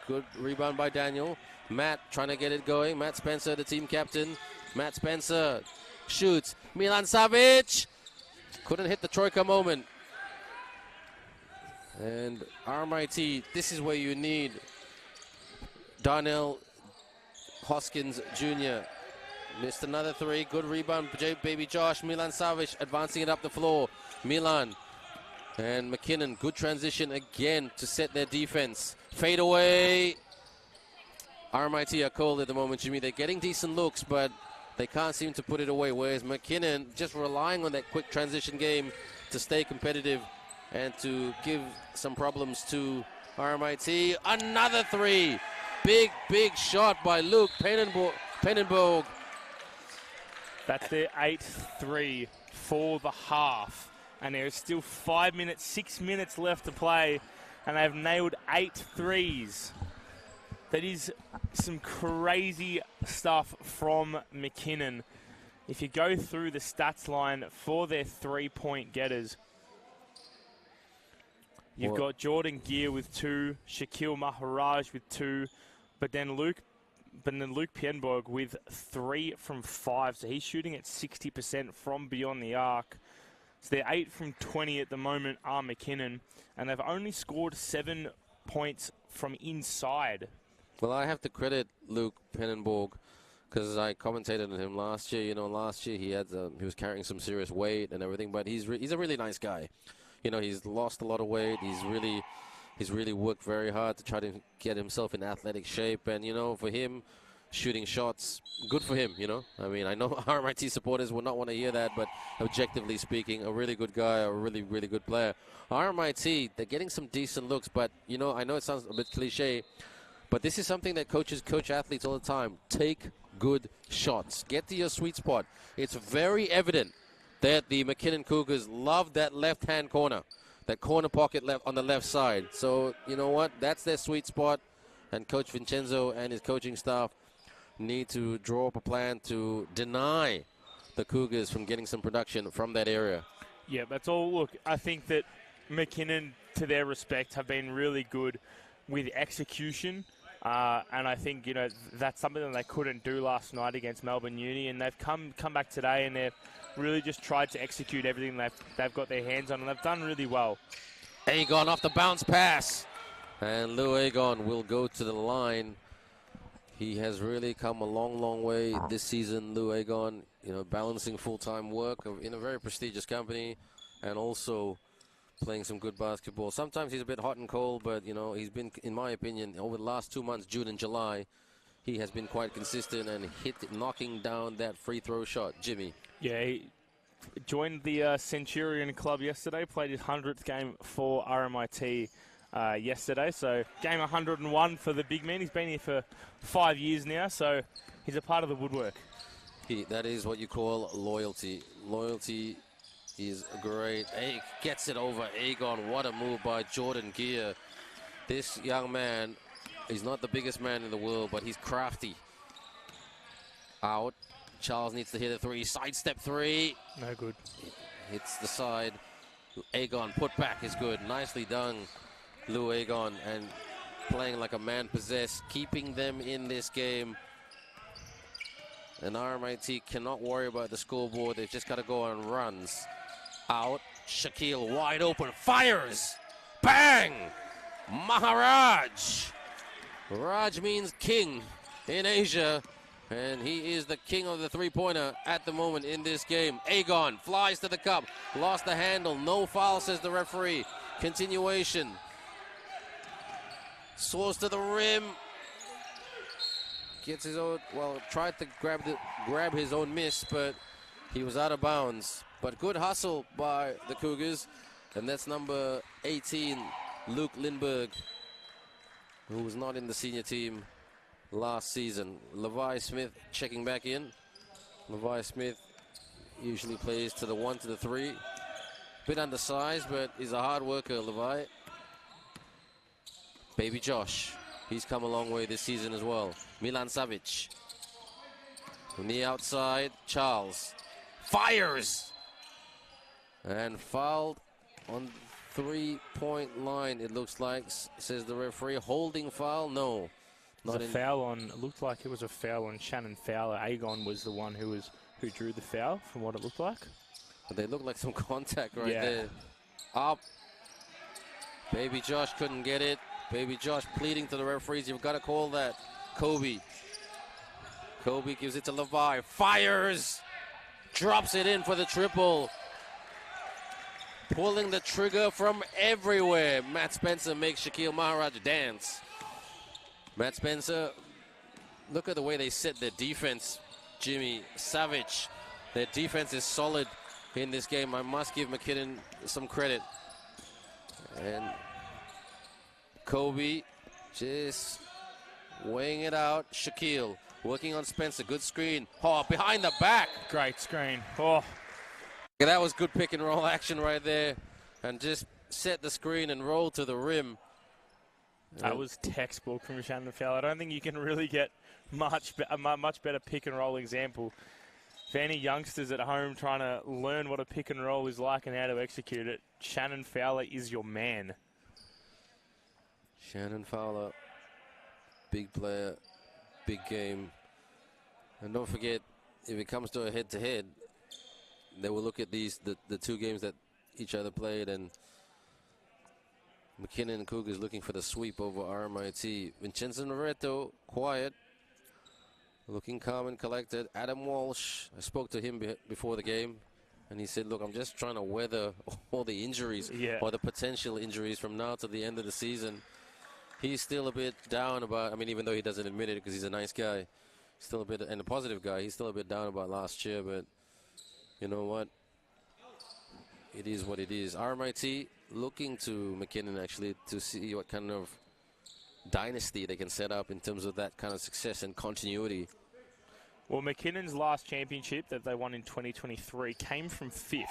Good rebound by Daniel. Matt trying to get it going. Matt Spencer, the team captain, Matt Spencer shoots. Milan Savic couldn't hit the troika moment. And RMIT, this is where you need Darnell Hoskins Jr. Missed another three. Good rebound, baby Josh. Milan Savic advancing it up the floor. Milan and McKinnon. Good transition again to set their defense. Fade away. RMIT are cold at the moment, Jimmy. They're getting decent looks, but they can't seem to put it away. Whereas McKinnon just relying on that quick transition game to stay competitive and to give some problems to RMIT. Another three. Big shot by Luke Pennenborg. That's their 8th-3 for the half. And there is still 6 minutes left to play. And they've nailed 8 threes. That is some crazy stuff from McKinnon. If you go through the stats line for their 3-point getters, you've got Jordan Gear with 2, Shaquille Maharaj with 2, but then Luke Pienborg with 3 from 5. So he's shooting at 60% from beyond the arc. So they're 8 from 20 at the moment are McKinnon, and they've only scored 7 points from inside. Well, I have to credit Luke Pennenborg because I commentated on him last year. You know, last year he was carrying some serious weight and everything, but he's a really nice guy. You know, he's lost a lot of weight. He's really worked very hard to try to get himself in athletic shape. And, you know, for him, shooting shots, good for him, you know. I mean, I know RMIT supporters would not want to hear that, but objectively speaking, a really good guy, a really, really good player. RMIT, they're getting some decent looks, but, you know, I know it sounds a bit cliche, but this is something that coaches coach athletes all the time. Take good shots. Get to your sweet spot. It's very evident that the McKinnon Cougars love that left-hand corner, that corner pocket left on the left side. So, you know what? That's their sweet spot. And Coach Vincenzo and his coaching staff need to draw up a plan to deny the Cougars from getting some production from that area. Yeah, that's all. Look, I think that McKinnon, to their respect, have been really good with execution. And I think, you know, that's something that they couldn't do last night against Melbourne Uni. And they've come back today and they've really just tried to execute everything they've got their hands on. And they've done really well. Agon off the bounce pass. And Lou Agon will go to the line. He has really come a long, long way this season, Lou Agon. You know, balancing full-time work in a very prestigious company and also playing some good basketball. Sometimes he's a bit hot and cold, but, you know, he's been, in my opinion, over the last 2 months, June and July, he has been quite consistent and knocking down that free throw shot. Jimmy. Yeah, he joined the Centurion Club yesterday, played his 100th game for RMIT yesterday. So game 101 for the big man. He's been here for 5 years now, so he's a part of the woodwork. That is what you call loyalty. Loyalty is great. He gets it over Agon. What a move by Jordan Gear. This young man, he's not the biggest man in the world, but he's crafty. Out. Charles needs to hit a three. Sidestep three. No good. Hits the side. Agon put back is good. Nicely done, Lou Agon, and playing like a man possessed, keeping them in this game. And RMIT cannot worry about the scoreboard. They've just got to go on runs. Out. Shaquille wide open. Fires. Bang. Maharaj. Raj means king in Asia. And he is the king of the three-pointer at the moment in this game. Agon flies to the cup. Lost the handle. No foul, says the referee. Continuation. Soars to the rim. Gets his own, well, tried to grab his own miss, but he was out of bounds. But good hustle by the Cougars. And that's number 18, Luke Lindbergh, who was not in the senior team last season. Levi Smith checking back in. Levi Smith usually plays to the 1 to the 3. Bit undersized, but he's a hard worker, Levi. Baby Josh. He's come a long way this season as well. Milan Savic. From the outside, Charles. Fires! And fouled on three-point line, it looks like, says the referee. Holding foul? No. Not in. Foul on. It looked like it was a foul on Shannon Fowler. Agon was the one who drew the foul, from what it looked like. But they looked like some contact right Yeah. there. Up. Baby Josh couldn't get it. Baby Josh pleading to the referees. You've got to call that. Kobe. Kobe gives it to Levi. Fires. Drops it in for the triple. Pulling the trigger from everywhere. Matt Spencer makes Shaquille Maharaj dance. Matt Spencer, look at the way they set their defense. Jimmy, savage. Their defense is solid in this game. I must give McKinnon some credit. And Kobe just weighing it out. Shaquille working on Spencer. Good screen. Oh, behind the back. Great screen. Oh. Yeah, that was good pick and roll action right there. And just set the screen and roll to the rim. That was textbook from Shannon Fowler. I don't think you can really get a much better pick and roll example. For any youngsters at home trying to learn what a pick and roll is like and how to execute it, Shannon Fowler is your man. Shannon Fowler, big player, big game. And don't forget, if it comes to a head-to-head, they will look at the two games that each other played, and McKinnon and Cougars looking for the sweep over RMIT. Vincenzo Noretto, quiet, looking calm and collected. Adam Walsh, I spoke to him before the game, and he said, look, I'm just trying to weather all the injuries, or the potential injuries from now to the end of the season. He's still a bit down about, I mean, even though he doesn't admit it because he's a nice guy, still a bit, and a positive guy, he's still a bit down about last year, but you know what? It is what it is. RMIT looking to McKinnon actually to see what kind of dynasty they can set up in terms of that kind of success and continuity. Well, McKinnon's last championship that they won in 2023 came from 5th.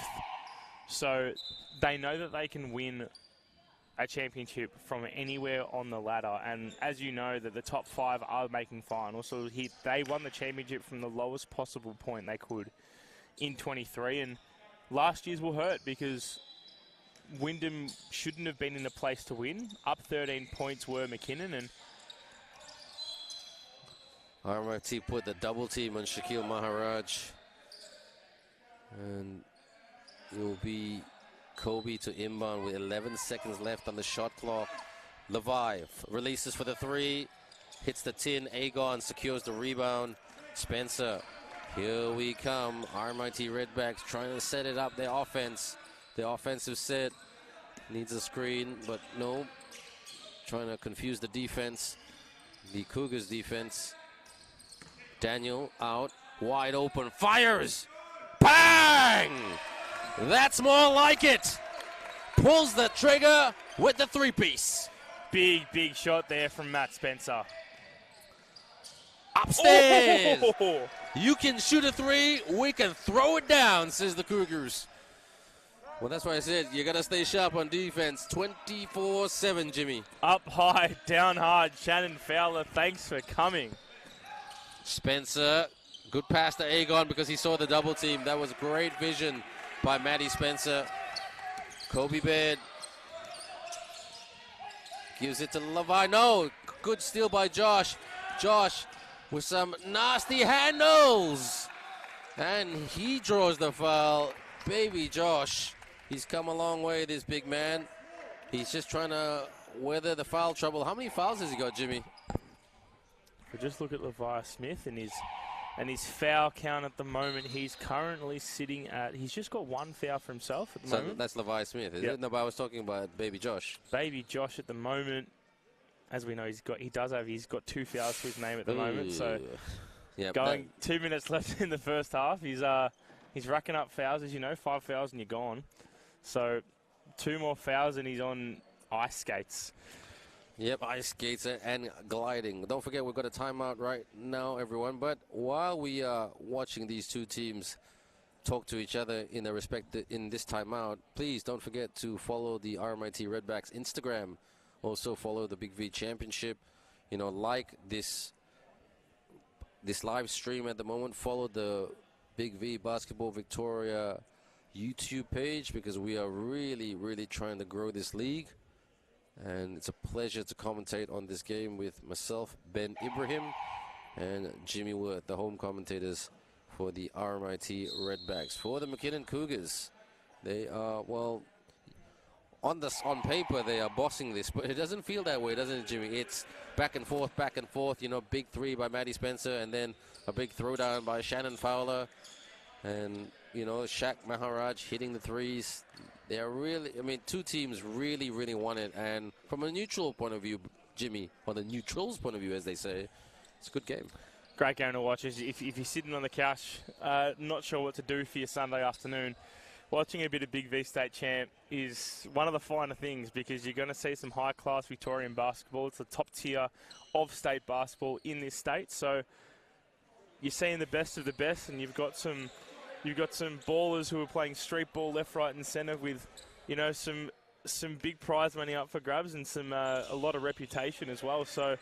So they know that they can win a championship from anywhere on the ladder. And as you know, that the top 5 are making finals. So they won the championship from the lowest possible point they could in 23, and last year's will hurt because Wyndham shouldn't have been in a place to win. Up 13 points were McKinnon, and RMIT put the double team on Shaquille Maharaj, and it will be Kobe to inbound with 11 seconds left on the shot clock. Levi releases for the 3, hits the tin. Agon secures the rebound. Spencer. Here we come. RMIT Redbacks trying to set it up, their offense. The offensive set needs a screen, but no. Trying to confuse the defense. The Cougars defense. Daniel out, wide open, fires! Bang! That's more like it. Pulls the trigger with the 3-piece. big shot there from Matt Spencer. Upstairs! Oh! You can shoot a 3, we can throw it down, says the Cougars. Well, that's why I said you got to stay sharp on defense. 24/7, Jimmy. Up high, down hard. Shannon Fowler, thanks for coming. Spencer, good pass to Agon because he saw the double team. That was great vision by Matty Spencer. Kobe Baird gives it to Levi. No, good steal by Josh. Josh with some nasty handles. And he draws the foul. Baby Josh. He's come a long way, this big man. He's just trying to weather the foul trouble. How many fouls has he got, Jimmy? We'll just look at Levi Smith and his foul count at the moment. He's currently sitting at, he's just got 1 foul for himself at the moment. That's Levi Smith, isn't it? No, but I was talking about Baby Josh. Baby Josh at the moment, as we know, he's got 2 fouls to his name at the moment. So yep, 2 minutes left in the first half. He's racking up fouls, as you know, 5 fouls and you're gone. So 2 more fouls and he's on ice skates. Yep, ice skates and gliding. Don't forget, we've got a timeout right now, everyone. But while we are watching these two teams talk to each other in this timeout, please don't forget to follow the RMIT Redbacks Instagram. Also follow the BigV Championship. You know, like this live stream at the moment. Follow the BigV Basketball Victoria YouTube page because we are really, really trying to grow this league. And it's a pleasure to commentate on this game with myself, Ben Ibrahim, and Jimmy Worth, the home commentators for the RMIT Redbacks. For the McKinnon Cougars, they are, well, on paper they are bossing this, but it doesn't feel that way, doesn't it, Jimmy? It's back and forth, you know, big three by Maddie Spencer, and then a big throwdown by Shannon Fowler. And, you know, Shaq Maharaj hitting the threes. They are really, I mean, two teams really, really want it. And from a neutral point of view, Jimmy, or the neutrals' point of view, as they say, it's a good game. Great game to watch. If you're sitting on the couch, not sure what to do for your Sunday afternoon, watching a bit of BigV State Champ is one of the finer things, because you're going to see some high-class Victorian basketball. It's the top tier of state basketball in this state. So you're seeing the best of the best, and you've got some ballers who are playing street ball left, right, and centre with, you know, some big prize money up for grabs, and a lot of reputation as well. So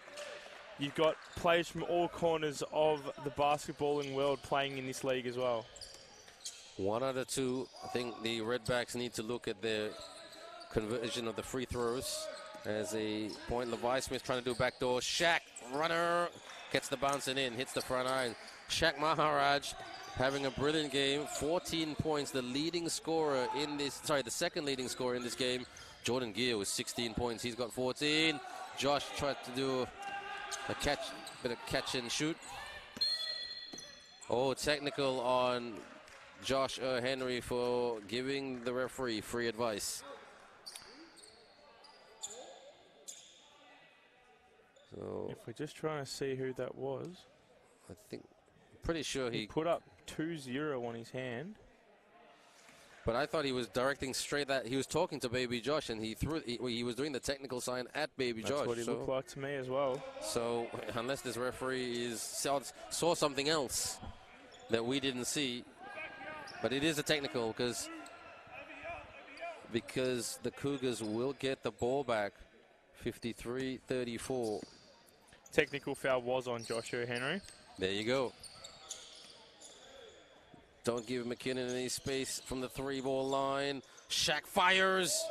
you've got players from all corners of the basketballing world playing in this league as well. 1 out of 2. I think the Redbacks need to look at their conversion of the free throws. As a point, Levi Smith trying to do backdoor. Shaq, runner, gets the bouncing in, hits the front iron. Shaq Maharaj having a brilliant game. 14 points, the leading scorer in this, the second leading scorer in this game. Jordan Gear with 16 points. He's got 14. Josh tried to do a bit of catch and shoot. Oh, technical on Josh Henry for giving the referee free advice. So if we're just trying to see who that was, I think, pretty sure he put up 2-0 on his hand. But I thought he was directing straight that he was talking to Baby Josh, and he was doing the technical sign at Baby Josh. That's what he looked like to me as well. So unless this referee saw something else that we didn't see, but it is a technical, because the Cougars will get the ball back. 53-34. Technical foul was on Joshua Henry. There you go. Don't give McKinnon any space from the 3-ball line. Shaq fires.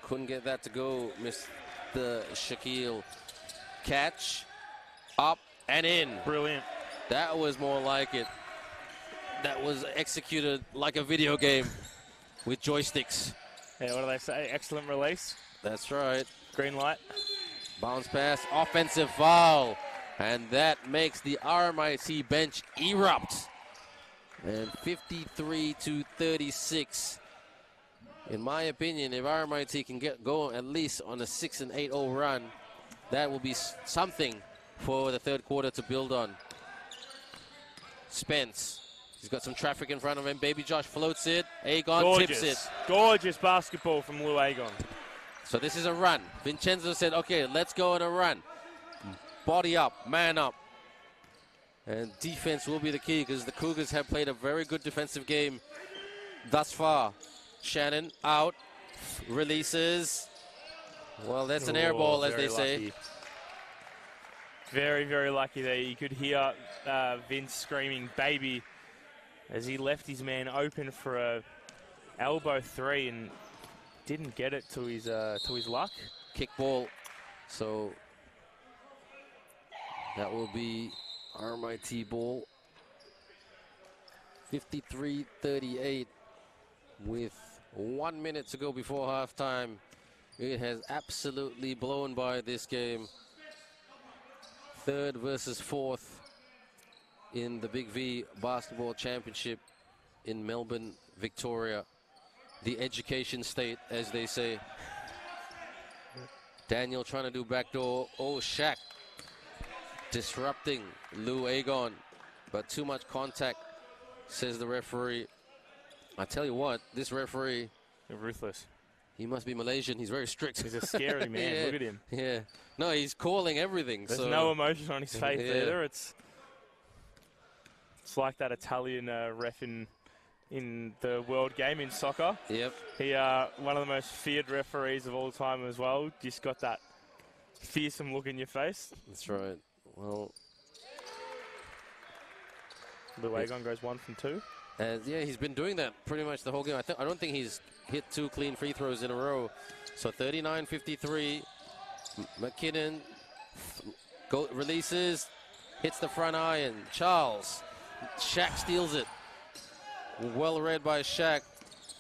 Couldn't get that to go. Missed the Shaquille. Catch. Up and in. Brilliant. That was more like it. That was executed like a video game with joysticks. Yeah, what do they say? Excellent release. That's right. Green light. Bounce pass. Offensive foul. And that makes the RMIT bench erupt. And 53-36. In my opinion, if RMIT can go at least on a 6-8-0 run, that will be something for the third quarter to build on. Spence. He's got some traffic in front of him. Baby Josh floats it. Agon tips it. Gorgeous basketball from Lou Agon. So this is a run. Vincenzo said, okay, let's go on a run. Body up, man up. And defense will be the key, because the Cougars have played a very good defensive game thus far. Shannon out, releases. Well, that's an air ball, as they say. Very, very lucky there. You could hear Vince screaming, baby, as he left his man open for a elbow three and didn't get it to his luck. Kick ball. So that will be RMIT ball. 53-38 with 1 minute to go before halftime. It has absolutely blown by this game. Third versus fourth in the BigV Basketball Championship in Melbourne, Victoria. The education state, as they say. Daniel trying to do backdoor. Oh, Shaq disrupting Lou Agon, but too much contact, says the referee. I tell you what, this referee, ruthless. He must be Malaysian. He's very strict. He's a scary man. Yeah. Look at him. Yeah. No, he's calling everything. There's no emotion on his face either. It's like that Italian ref in the world game in soccer. Yep. He one of the most feared referees of all time as well. Just got that fearsome look in your face. That's right. Well, Lou Agon goes 1 from 2. And yeah, he's been doing that pretty much the whole game. I don't think he's hit 2 clean free throws in a row. So 39-53. McKinnon releases, hits the front iron. Charles. Shaq steals it. Well read by Shaq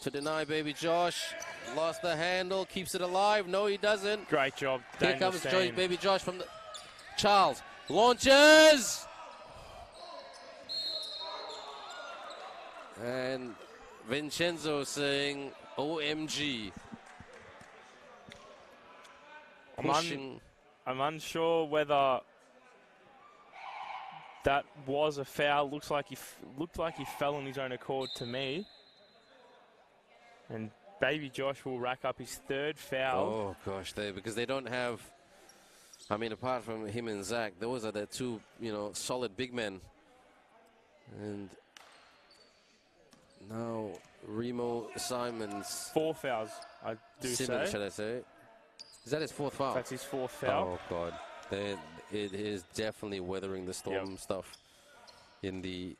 to deny Baby Josh. Lost the handle, keeps it alive. No, he doesn't. Great job. Here comes Baby Josh from the Charles. Launches! And Vincenzo saying, OMG. I'm unsure whether that was a foul. Looked like he fell on his own accord to me. And Baby Josh will rack up his 3rd foul. Oh gosh, because they don't have. I mean, apart from him and Zach, those are the 2, solid big men. And now Remo Simons. 4 fouls, I do Simmons, say. should I say? Is that his 4th foul? That's his 4th foul. Oh God, it is definitely weathering the storm stuff in the.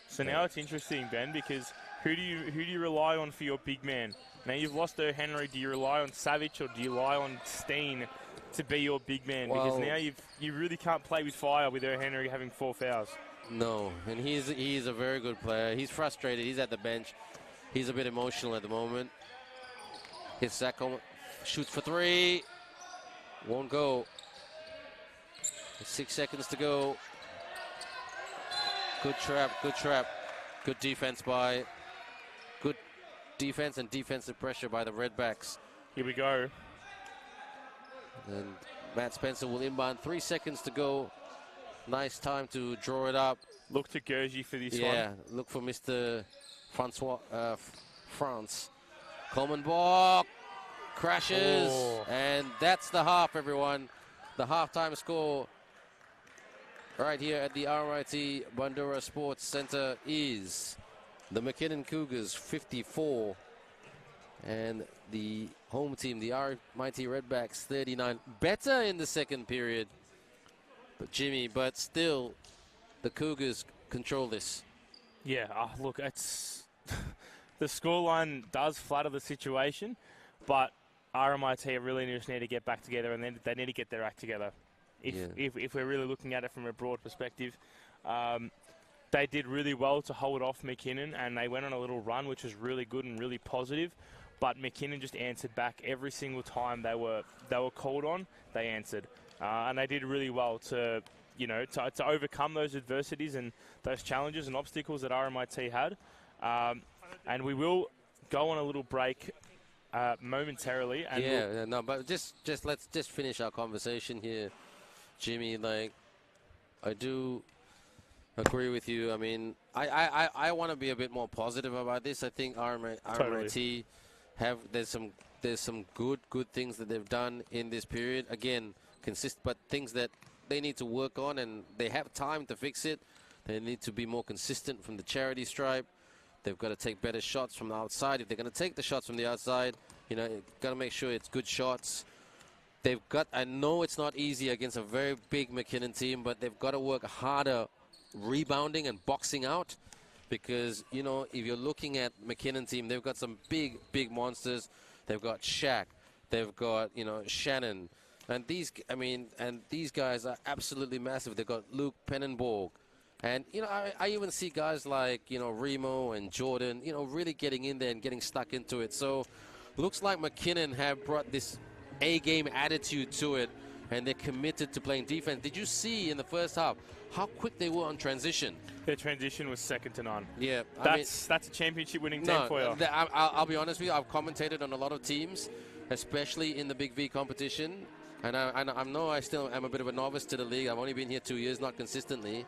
So now it's interesting, Ben, because who do you rely on for your big man? Now you've lost Henry. Do you rely on Savage or do you rely on Steen to be your big man? Because now you really can't play with fire with Henry having 4 fouls. No, and he's a very good player. He's frustrated. He's at the bench. He's a bit emotional at the moment. Hits Zach, shoots for 3. Won't go. 6 seconds to go. Good trap, good trap. Good defense by. Good defense and defensive pressure by the Redbacks. Here we go. And Matt Spencer will inbound. 3 seconds to go. Nice time to draw it up. Look to Gergie for this one. Yeah, look for Mr. Francois France. Coleman Borg crashes. Oh. And that's the half, everyone. The halftime score right here at the RMIT Bandura Sports Center is the McKinnon Cougars 54 and the home team, the RMIT Redbacks 39. Better in the second period, but still the Cougars control this. Yeah, look, it's the scoreline does flatter the situation, but RMIT really just need to get back together, and then they need to get their act together. If we're really looking at it from a broad perspective, they did really well to hold off McKinnon, and they went on a little run, which was really good and really positive. But McKinnon just answered back every single time they were called on. They answered, and they did really well to overcome those adversities and those challenges and obstacles that RMIT had. And we will go on a little break momentarily. And but let's just finish our conversation here, Jimmy. Like, I do agree with you. I mean, I want to be a bit more positive about this. I think RMIT there's some good things that they've done in this period. Again, but things that they need to work on, and they have time to fix it. They need to be more consistent from the charity stripe. They've got to take better shots from the outside. If they're going to take the shots from the outside, got to make sure it's good shots. I know it's not easy against a very big McKinnon team, but they've got to work harder rebounding and boxing out, because, if you're looking at McKinnon team, they've got some big monsters. They've got Shaq. They've got, Shannon. And these guys are absolutely massive. They've got Luke Pennenborg. And, I even see guys like, Remo and Jordan, really getting in there and getting stuck into it. So, looks like McKinnon have brought this A-game attitude to it, and they're committed to playing defense. Did you see in the first half how quick they were on transition? Their transition was second to none. Yeah. That's a championship-winning team for you. I'll be honest with you. I've commentated on a lot of teams, especially in the BigV competition. And I know I still am a bit of a novice to the league. I've only been here 2 years, not consistently.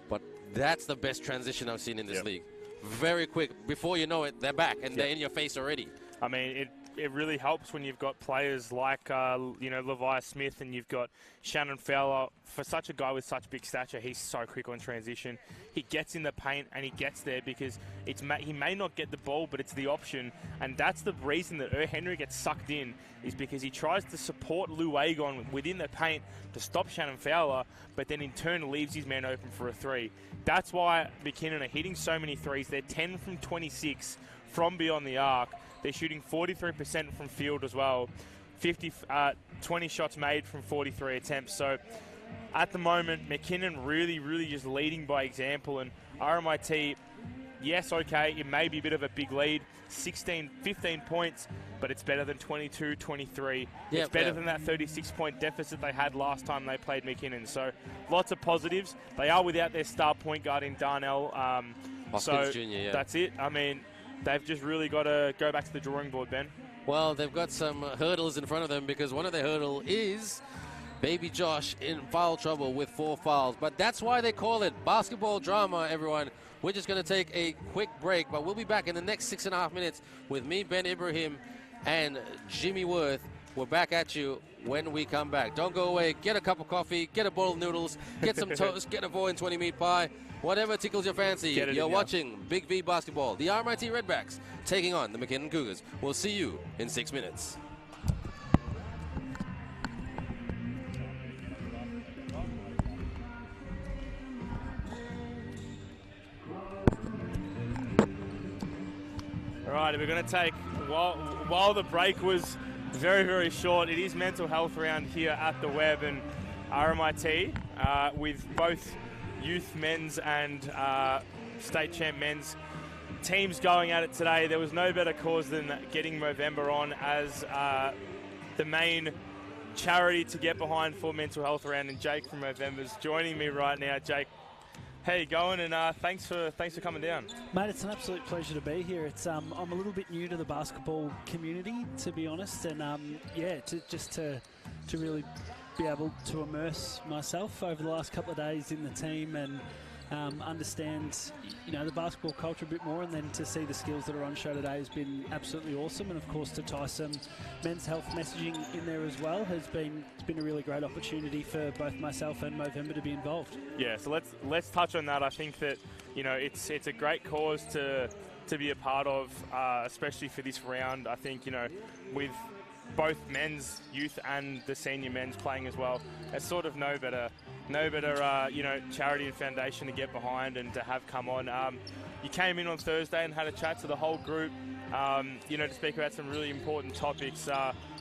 But that's the best transition I've seen in this league. Very quick. Before you know it, they're back, and they're in your face already. I mean, it really helps when you've got players like, Levi Smith, and you've got Shannon Fowler. For such a guy with such big stature, he's so quick on transition. He gets in the paint and he gets there because he may not get the ball, but it's the option. And that's the reason that Henry gets sucked in, is because he tries to support Lou Agon within the paint to stop Shannon Fowler, but then in turn leaves his man open for a three. That's why McKinnon are hitting so many threes. They're 10 from 26 from beyond the arc. They're shooting 43% from field as well. 20 shots made from 43 attempts. So at the moment, McKinnon really, really just leading by example. And RMIT, yes, okay, it may be a bit of a big lead, 15 points, but it's better than 22-23. It's better than that 36-point deficit they had last time they played McKinnon. So lots of positives. They are without their star point guard in Darnell. So Jr., that's it. I mean, they've just really got to go back to the drawing board, Ben. Well, they've got some hurdles in front of them, because one of their hurdle is Baby Josh in foul trouble with 4 fouls. But that's why they call it basketball drama, everyone. We're just going to take a quick break, but we'll be back in the next 6.5 minutes with me, Ben Ibrahim, and Jimmy Worth. We're back at you when we come back. Don't go away. Get a cup of coffee, get a bowl of noodles, get some toast, get a 4-20 meat pie, whatever tickles your fancy. You're watching Big V Basketball. The RMIT Redbacks taking on the McKinnon Cougars. We'll see you in 6 minutes. All right, we're going to take, while the break was very, very short, it is mental health round here at the Web and RMIT with both youth men's and state champ men's teams going at it today. There was no better cause than getting Movember on as the main charity to get behind for mental health round, and Jake from Movember's joining me right now. Jake, how you going? And thanks for coming down, mate. It's an absolute pleasure to be here. It's I'm a little bit new to the basketball community, to be honest, and to really be able to immerse myself over the last couple of days in the team and understand, the basketball culture a bit more, and then to see the skills that are on show today has been absolutely awesome. And of course, to tie some men's health messaging in there as well it's been a really great opportunity for both myself and Movember to be involved. Yeah, so let's touch on that. I think that it's a great cause to be a part of, especially for this round. I think with both men's youth and the senior men's playing as well, it's sort of no better charity and foundation to get behind and to have come on. You came in on Thursday and had a chat to the whole group, to speak about some really important topics. Do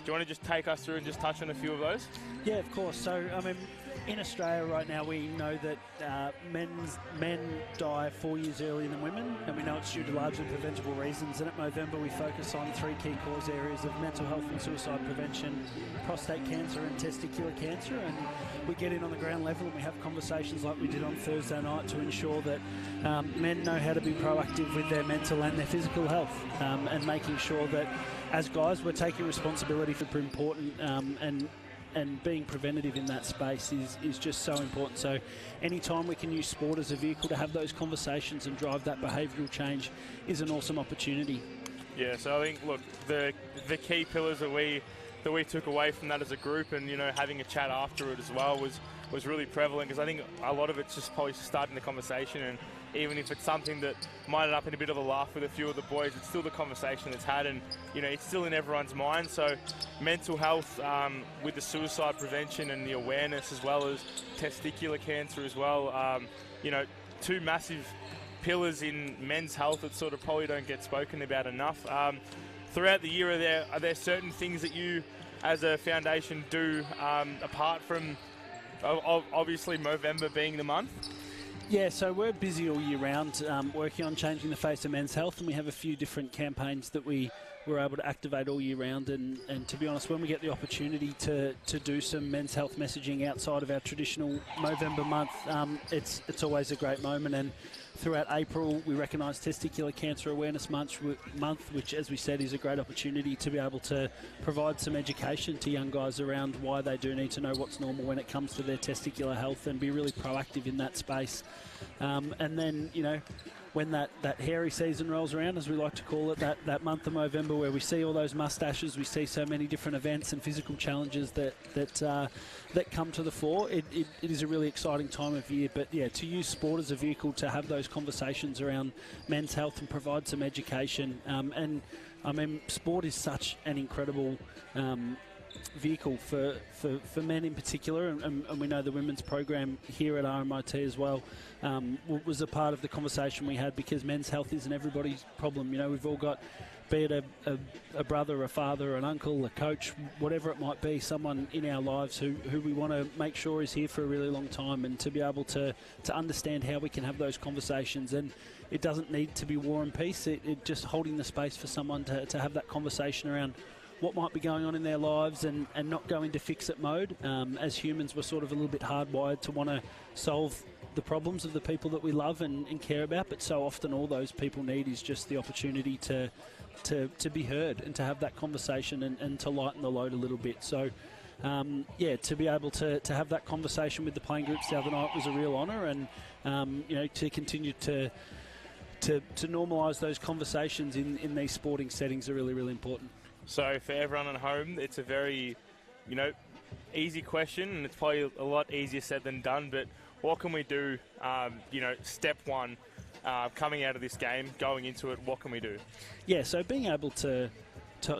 you want to just take us through and just touch on a few of those? Yeah, of course. So, in Australia right now, we know that men die 4 years earlier than women, and we know it's due to largely preventable reasons. And at Movember, we focus on 3 key cause areas of mental health and suicide prevention, prostate cancer and testicular cancer. And we get in on the ground level and we have conversations like we did on Thursday night to ensure that men know how to be proactive with their mental and their physical health, and making sure that as guys, we're taking responsibility for important and being preventative in that space is just so important. So anytime we can use sport as a vehicle to have those conversations and drive that behavioural change is an awesome opportunity. Yeah, so I think, look, the key pillars that we took away from that as a group, and having a chat after it as well was really prevalent, because I think a lot of it's just probably starting the conversation, and even if it's something that might end up in a bit of a laugh with a few of the boys, it's still the conversation that's had, and it's still in everyone's mind. So mental health with the suicide prevention and the awareness, as well as testicular cancer as well, 2 massive pillars in men's health that sort of probably don't get spoken about enough. Throughout the year, are there certain things that you as a foundation do apart from obviously Movember being the month? Yeah, so we're busy all year round working on changing the face of men's health, and we have a few different campaigns that we're able to activate all year round. And to be honest, when we get the opportunity to do some men's health messaging outside of our traditional Movember month, it's always a great moment. And throughout April, we recognise Testicular Cancer Awareness Month, which, as we said, is a great opportunity to be able to provide some education to young guys around why they do need to know what's normal when it comes to their testicular health and be really proactive in that space. And then, when that hairy season rolls around, as we like to call it, that month of November, where we see all those mustaches, we see so many different events and physical challenges that come to the fore. It is a really exciting time of year. But yeah, to use sport as a vehicle to have those conversations around men's health and provide some education. And I mean, sport is such an incredible vehicle for men in particular, and we know the women's program here at RMIT as well was a part of the conversation we had, because men's health isn't everybody's problem. You know, we've all got, be it a brother, a father, an uncle, a coach, whatever it might be, someone in our lives who we want to make sure is here for a really long time, and to be able to understand how we can have those conversations. And it doesn't need to be war and peace. It just holding the space for someone to have that conversation around what might be going on in their lives, and not go into fix-it mode. As humans, we're sort of a little bit hardwired to want to solve the problems of the people that we love and care about, but so often all those people need is just the opportunity to be heard and to have that conversation and to lighten the load a little bit. So, to be able to have that conversation with the playing groups the other night was a real honour, and to continue to normalise those conversations in these sporting settings are really, really important. So for everyone at home, it's a very, easy question, and it's probably a lot easier said than done. But what can we do? Step one, coming out of this game, going into it, what can we do? Yeah, so being able to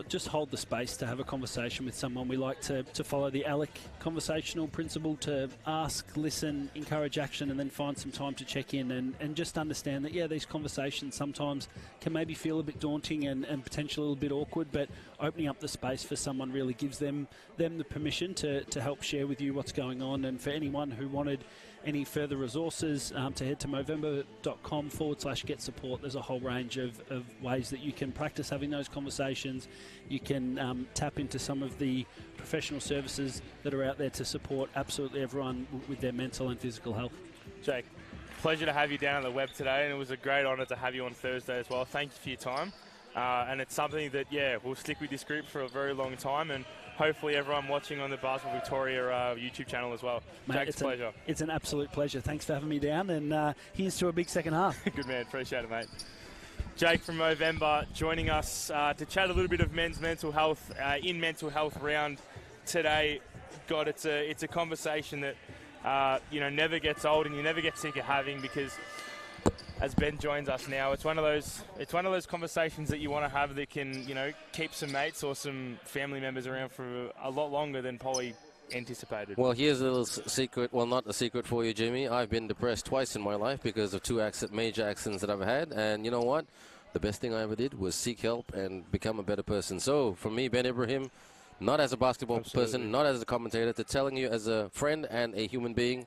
just hold the space to have a conversation with someone. We like to follow the ALEC conversational principle, to ask, listen, encourage action, and then find some time to check in and just understand that, these conversations sometimes can maybe feel a bit daunting and potentially a little bit awkward, but opening up the space for someone really gives them the permission to help share with you what's going on. And for anyone who wanted any further resources, to head to movember.com/get support. There's a whole range of ways that you can practice having those conversations. You can tap into some of the professional services that are out there to support absolutely everyone with their mental and physical health. Jake, pleasure to have you down on the web today, and it was a great honour to have you on Thursday as well. Thank you for your time. And it's something that, we'll stick with this group for a very long time, and hopefully everyone watching on the Basketball Victoria YouTube channel as well. Mate, Jake, it's a pleasure. It's an absolute pleasure. Thanks for having me down, and here's to a big second half. Good man. Appreciate it, mate. Jake from Movember joining us to chat a little bit of men's mental health in mental health round today. God, it's a conversation that never gets old, and you never get sick of having, because as Ben joins us now, it's one of those conversations that you want to have that can keep some mates or some family members around for a lot longer than probably anticipated. Well, here's a little secret. Well, not a secret for you, Jimmy. I've been depressed twice in my life because of two major accidents that I've had, and you know what? The best thing I ever did was seek help and become a better person. So, for me, Ben Ibrahim, not as a basketball person, not as a commentator, to telling you as a friend and a human being,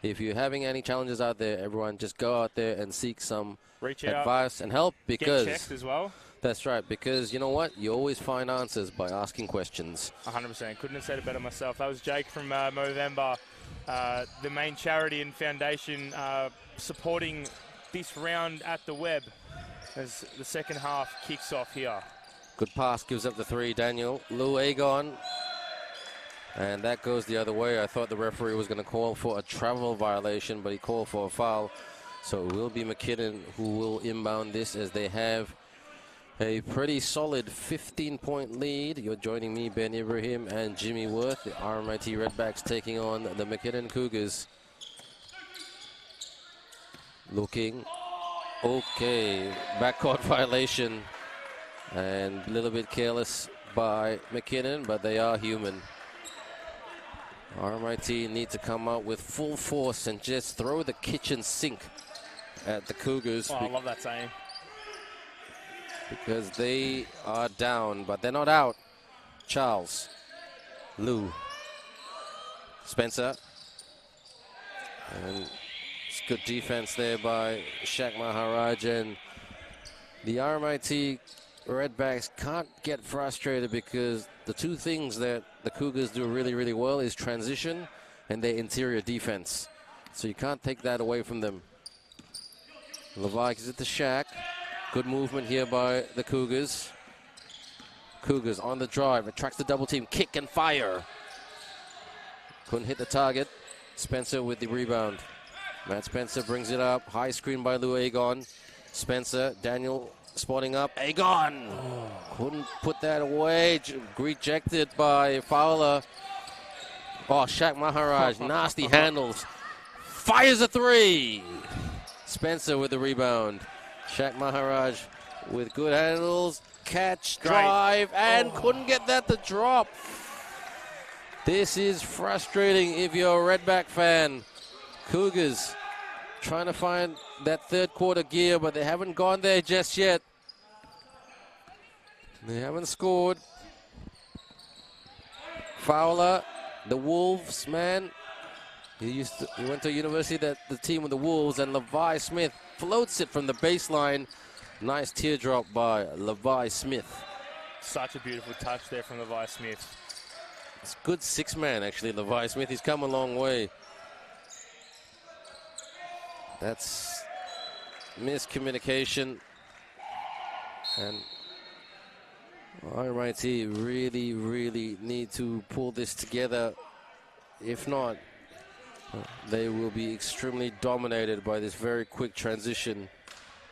if you're having any challenges out there, everyone just go out there and seek some advice and help, because get checked as well. That's right, because you know what? You always find answers by asking questions. 100%. Couldn't have said it better myself. That was Jake from Movember, the main charity and foundation supporting this round at the web as the second half kicks off here. Good pass, gives up the three, Daniel. Lou Agon. And that goes the other way. I thought the referee was going to call for a travel violation, but he called for a foul. So it will be McKinnon who will inbound this, as they have a pretty solid 15-point lead. You're joining me, Ben Ibrahim and Jimmy Worth. The RMIT Redbacks taking on the McKinnon Cougars. Looking okay. Backcourt violation. And a little bit careless by McKinnon, but they are human. RMIT need to come out with full force and just throw the kitchen sink at the Cougars. Oh, I love that saying. Because they are down, but they're not out. Charles, Lou, Spencer. And it's good defense there by Shaq Maharaj. And the RMIT Redbacks can't get frustrated, because the two things that the Cougars do really, really well is transition and their interior defense. So you can't take that away from them. Levi is at the Shaq. Good movement here by the Cougars. Cougars on the drive, attracts the double team, kick and fire. Couldn't hit the target. Spencer with the rebound. Matt Spencer brings it up. High screen by Lou Agon. Spencer, Daniel spotting up. Aegon couldn't put that away. Rejected by Fowler. Oh, Shaq Maharaj, nasty handles. Fires a three. Spencer with the rebound. Shaq Maharaj with good handles. Catch, drive, and couldn't get that to drop. This is frustrating if you're a Redback fan. Cougars trying to find that third quarter gear, but they haven't gone there just yet. They haven't scored. Fowler, the Wolves man. He went to a university that the team with the Wolves, and Levi Smith floats it from the baseline. Nice teardrop by Levi Smith. Such a beautiful touch there from Levi Smith. It's good six-man, actually, Levi Smith. He's come a long way. That's miscommunication. And RMIT really, really need to pull this together. If not, they will be extremely dominated by this very quick transition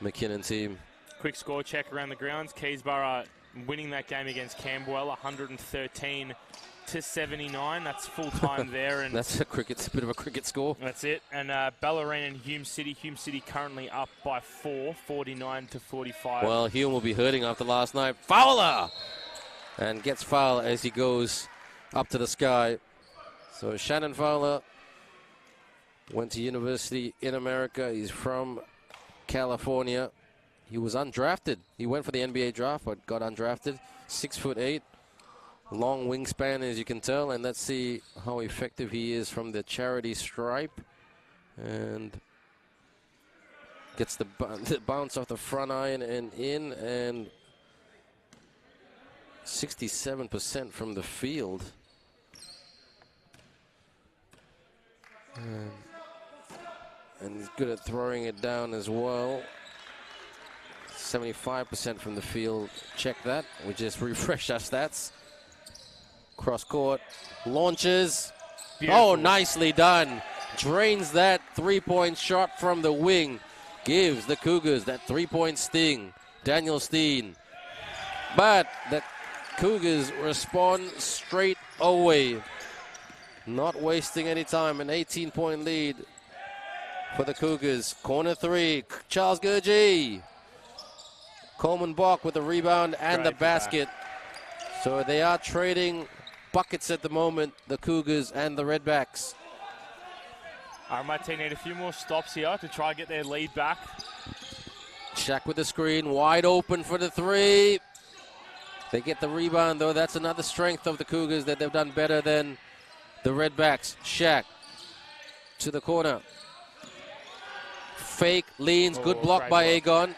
McKinnon team. Quick score check around the grounds. Keysborough winning that game against Camberwell, 113-79. That's full time there. And that's a bit of a cricket score. That's it. And Ballerine and Hume City. Hume City currently up by 4, 49-45. Well, Hume will be hurting after last night. Fowler! And gets foul as he goes up to the sky. So Shannon Fowler went to university in America. He's from California. He was undrafted. He went for the NBA draft, but got undrafted. 6'8", long wingspan, as you can tell. And let's see how effective he is from the charity stripe. And gets the bounce off the front iron and in, and 67% from the field. And he's good at throwing it down as well. 75% from the field. Check that. We just refreshed our stats. Cross court. Launches. Beautiful. Oh, nicely done. Drains that three-point shot from the wing. Gives the Cougars that three-point sting. Daniel Steen. But the Cougars respond straight away. Not wasting any time. An 18-point lead for the Cougars. Corner three. Charles Gurgey. Coleman Bach with the rebound and the basket. So they are trading buckets at the moment, the Cougars and the Redbacks. RMIT need a few more stops here to try and get their lead back. Shaq with the screen, wide open for the three. They get the rebound, though. That's another strength of the Cougars, that they've done better than the Redbacks. Shaq to the corner. Fake, leans, good block by Aegon.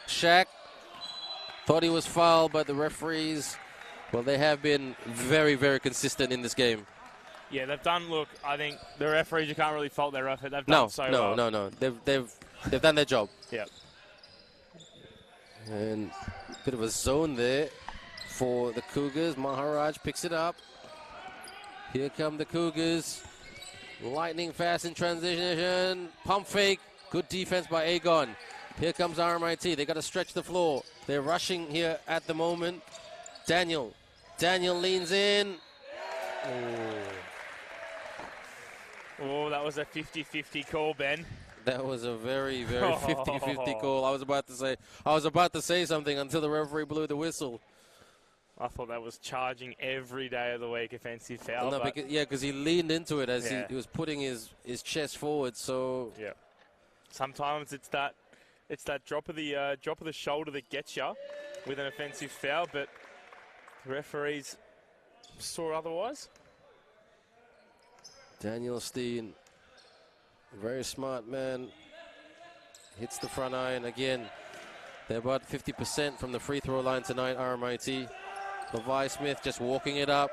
Shaq thought he was fouled, but the referees, well, they have been very, very consistent in this game. Yeah, they've done, look, I think the referees, you can't really fault their effort. They've done so well. No. They've done their job. Yeah. And a bit of a zone there for the Cougars. Maharaj picks it up. Here come the Cougars. Lightning fast in transition. Pump fake. Good defense by Aegon. Here comes RMIT. They got to stretch the floor. They're rushing here at the moment. Daniel leans in. Oh, that was a 50-50 call, Ben. That was a very, very 50-50 call. I was about to say something until the referee blew the whistle. I thought that was charging every day of the week, offensive foul. No, because he leaned into it as he was putting his chest forward. So yeah, sometimes it's that drop of the shoulder that gets you with an offensive foul, but the referees saw otherwise. Daniel Steen, very smart man, hits the front iron again. They're about 50% from the free throw line tonight, RMIT. Levi Smith just walking it up.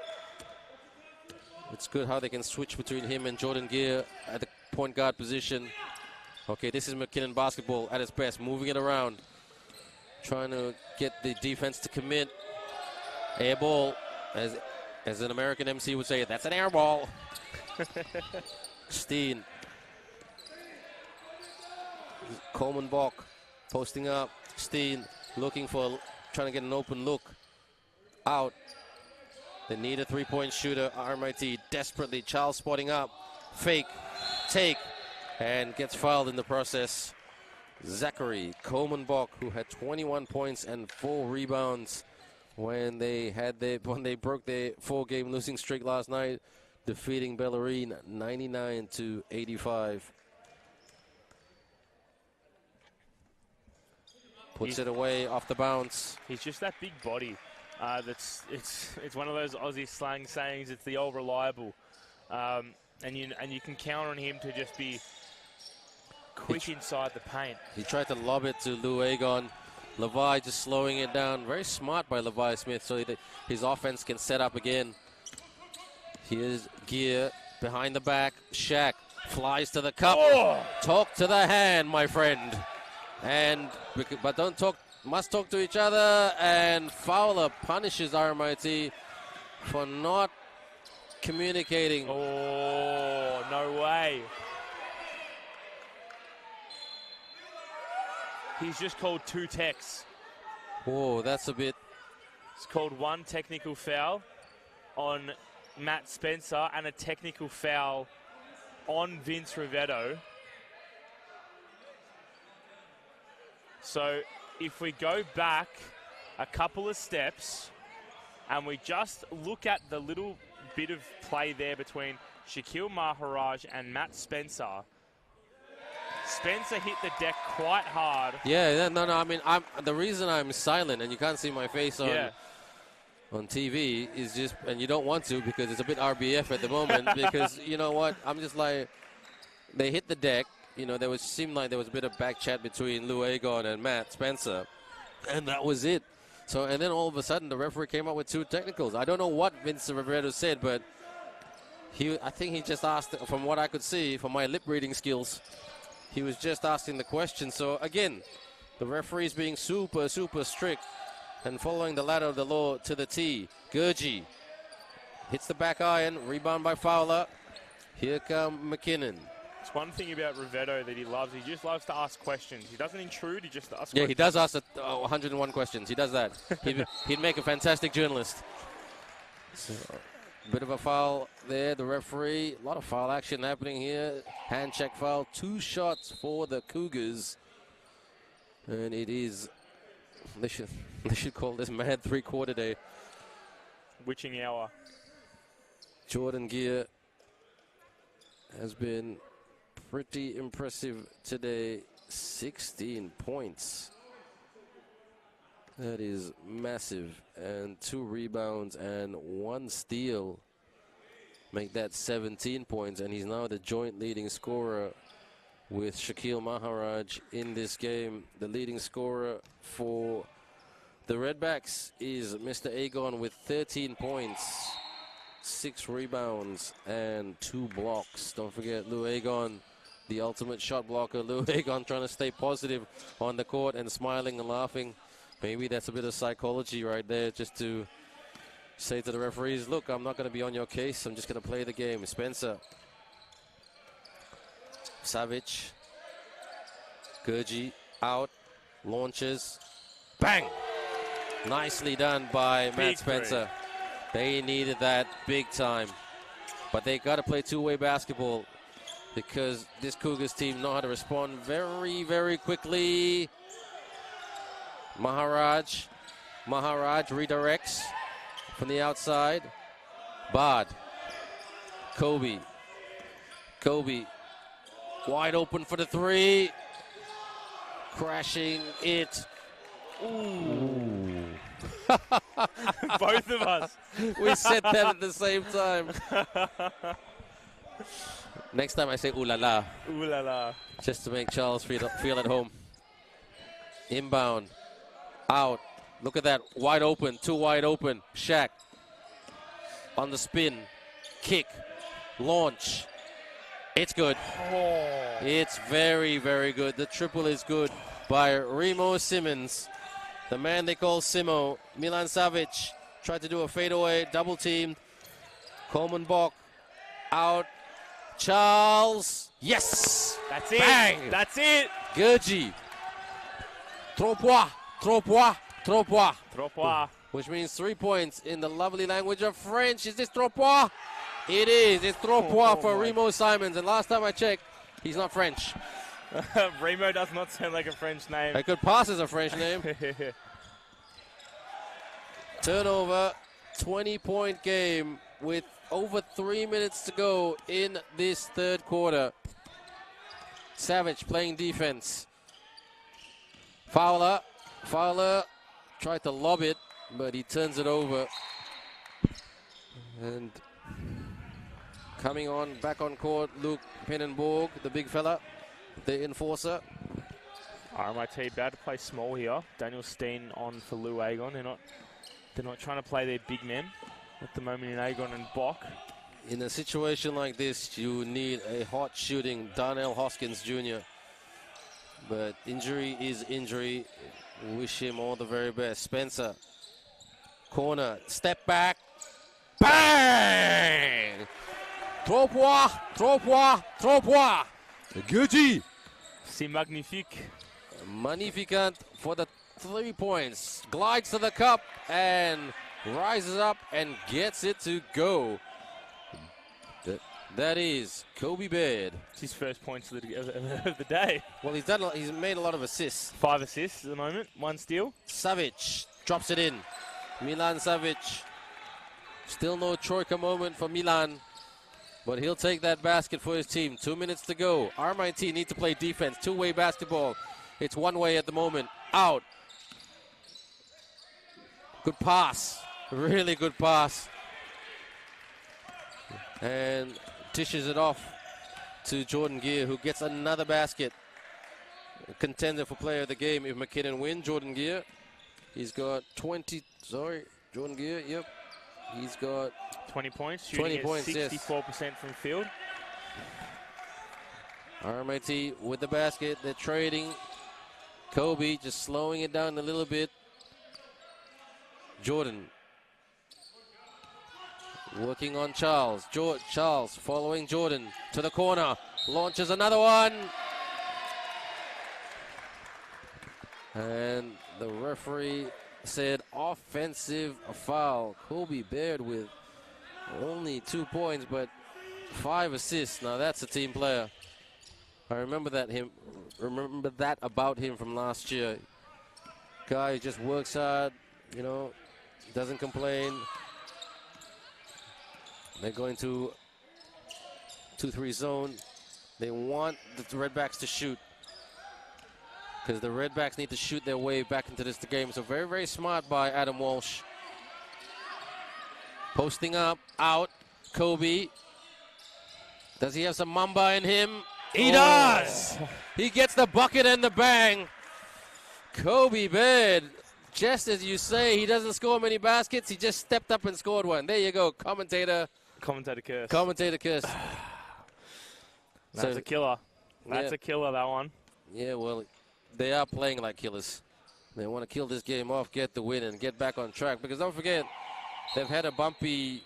It's good how they can switch between him and Jordan Gear at the point guard position. Okay, this is McKinnon basketball at its best, moving it around, trying to get the defense to commit. Air ball, as an American MC would say, that's an air ball. Steen. Coleman Bach Posting up. Steen looking for, trying to get an open look. Out. They need a three-point shooter. RMIT desperately. Charles spotting up. Fake. Take. And gets fouled in the process. Zachary Coleman-Bock, who had 21 points and 4 rebounds when they broke their 4-game losing streak last night, defeating Bellarine 99-85. Puts it away off the bounce. He's just that big body. It's one of those Aussie slang sayings. It's the old reliable, and you can count on him to just be quick inside the paint. He tried to lob it to Lou Agon. Levi just slowing it down. Very smart by Levi Smith, so his offense can set up again. Here's Gear behind the back. Shaq flies to the cup. Oh! Talk to the hand, my friend. But don't talk. Must talk to each other. And Fowler punishes RMIT for not communicating. Oh, no way. He's just called 2 techs. Whoa, that's a bit. It's called 1 technical foul on Matt Spencer and a technical foul on Vince Rivetto. So if we go back a couple of steps and we just look at the little bit of play there between Shaquille Maharaj and Matt Spencer, Spencer hit the deck quite hard. Yeah, no. I mean, the reason I'm silent and you can't see my face on TV is just, and you don't want to because it's a bit RBF at the moment. Because you know what, I'm just like, they hit the deck. You know, seemed like there was a bit of back chat between Lou Agon and Matt Spencer, and that was it. So, and then all of a sudden, the referee came up with 2 technicals. I don't know what Vince Rivetto said, but I think he just asked, from what I could see, from my lip reading skills. He was just asking the question. So, again, the referee's being super, super strict and following the ladder of the law to the T. Gurji hits the back iron. Rebound by Fowler. Here come McKinnon. It's one thing about Rivetto that he loves. He just loves to ask questions. He doesn't intrude. He just asks questions. Yeah, he does ask 101 questions. He does that. He'd make a fantastic journalist. So, bit of a foul there, the referee. A lot of foul action happening here. Hand check foul. 2 shots for the Cougars. And it is, they should call this mad 3-quarter day. Witching hour. Jordan Gear has been pretty impressive today. 16 points. That is massive. And 2 rebounds and 1 steal make that 17 points. And he's now the joint leading scorer with Shaquille Maharaj in this game. The leading scorer for the Redbacks is Mr. Agon with 13 points, 6 rebounds, and 2 blocks. Don't forget Lou Agon, the ultimate shot blocker. Lou Agon trying to stay positive on the court and smiling and laughing. Maybe that's a bit of psychology right there, just to say to the referees, look, I'm not going to be on your case. I'm just going to play the game. Spencer. Savage. Gurji out. Launches. Bang! Nicely done by Matt Spencer. They needed that big time. But they got to play two-way basketball because this Cougars team know how to respond very, very quickly. Maharaj redirects from the outside. Bard. Kobe. Wide open for the 3. Crashing it. Ooh. Both of us. We said that at the same time. Next time I say ooh la la. Ooh la la. Just to make Charles feel at home. Inbound. Out. Look at that. Wide open. 2 wide open. Shaq. On the spin. Kick. Launch. It's good. Oh. It's very, very good. The triple is good by Remo Simmons. The man they call Simo. Milan Savic tried to do a fadeaway. Double teamed. Coleman Bock. Out. Charles. Yes. That's it. Bang. That's it. Gurji. Trois points, trois points, trois points. Trois points. Which means 3 points in the lovely language of French. Is this trois points? It is. It's trois points for Remo Simons. And last time I checked, he's not French. Remo does not sound like a French name. It could pass as a French name. Turnover, 20-point game with over 3 minutes to go in this third quarter. Savage playing defense. Fowler tried to lob it, but he turns it over. And coming on, back on court, Luke Pennenborg, the big fella, the enforcer. RMIT about to play small here. Daniel Steen on for Lou Agon. They're not trying to play their big men at the moment in Agon and Bock. In a situation like this, you need a hot shooting Darnell Hoskins Jr. But injury is injury. Wish him all the very best. Spencer, corner, step back, bang! Trois points, trois points, trois points. Gucci. C'est magnifique. Magnificent for the 3 points. Glides to the cup and rises up and gets it to go. That is Kobe Baird. It's his first points of the day. Well, he's made a lot of assists. 5 assists at the moment, 1 steal. Savic drops it in. Milan Savic. Still no Troika moment for Milan, but he'll take that basket for his team. 2 minutes to go. RMIT need to play defense. Two-way basketball. It's one way at the moment. Out. Good pass. Really good pass. And dishes it off to Jordan Gear, who gets another basket. A contender for player of the game if McKinnon wins. Jordan Gear. He's got 20. Sorry, Jordan Gear. Yep. He's got 20 points. Shooting 20 points, 64% from field. RMIT with the basket. They're trading. Kobe just slowing it down a little bit. Jordan working on Charles. Charles following Jordan to the corner. Launches another one. And the referee said offensive foul. Kobe Baird with only 2 points, but 5 assists. Now that's a team player. I remember that about him from last year. Guy who just works hard, you know, doesn't complain. They're going to 2-3 zone. They want the Redbacks to shoot, because the Redbacks need to shoot their way back into this game. So very, very smart by Adam Walsh. Posting up, out, Kobe. Does he have some Mamba in him? He does! He gets the bucket and the bang. Kobe Baird, just as you say, he doesn't score many baskets. He just stepped up and scored one. There you go, commentator. Commentator curse. Commentator curse. That's a killer. That's a killer, that one. Yeah, well, they are playing like killers. They want to kill this game off, get the win, and get back on track. Because don't forget, they've had a bumpy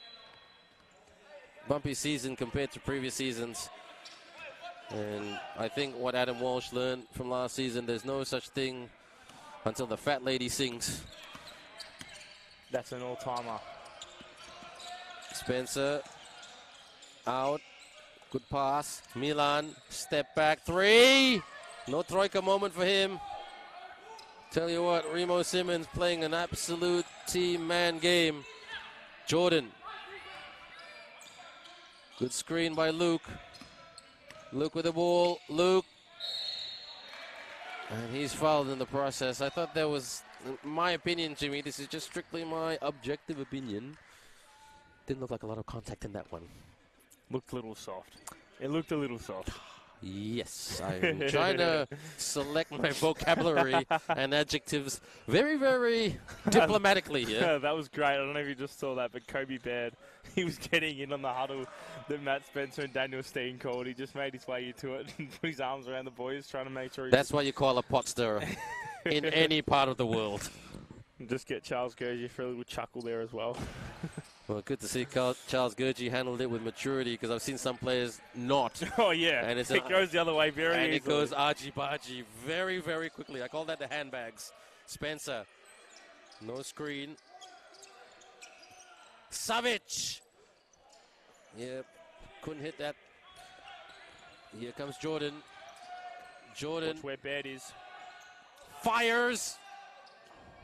season compared to previous seasons. And I think what Adam Walsh learned from last season, there's no such thing until the fat lady sings. That's an all-timer. Spencer out. Good pass. Milan, step back 3. No Troika moment for him. Tell you what, Remo Simons playing an absolute team man game. Jordan. Good screen by Luke. Luke with the ball. Luke. And he's fouled in the process. I thought there was, in my opinion, Jimmy, this is just strictly my objective opinion. Didn't look like a lot of contact in that one. Looked a little soft. It looked a little soft. Yes, I'm trying to select my vocabulary and adjectives very, very diplomatically here. Yeah, that was great. I don't know if you just saw that, but Kobe Baird, he was getting in on the huddle that Matt Spencer and Daniel Steen called. He just made his way into it and put his arms around the boys, trying to make sure. That's what you call a pot stirrer in any part of the world. Just get Charles Gergier for a little chuckle there as well. Well, good to see Charles Gurgey handled it with maturity, because I've seen some players not. Oh, yeah. And it goes the other way very easily. And it goes argy-bargy very, very quickly. I call that the handbags. Spencer. No screen. Savage. Yep. Couldn't hit that. Here comes Jordan. Jordan. Watch where Baird is. Fires.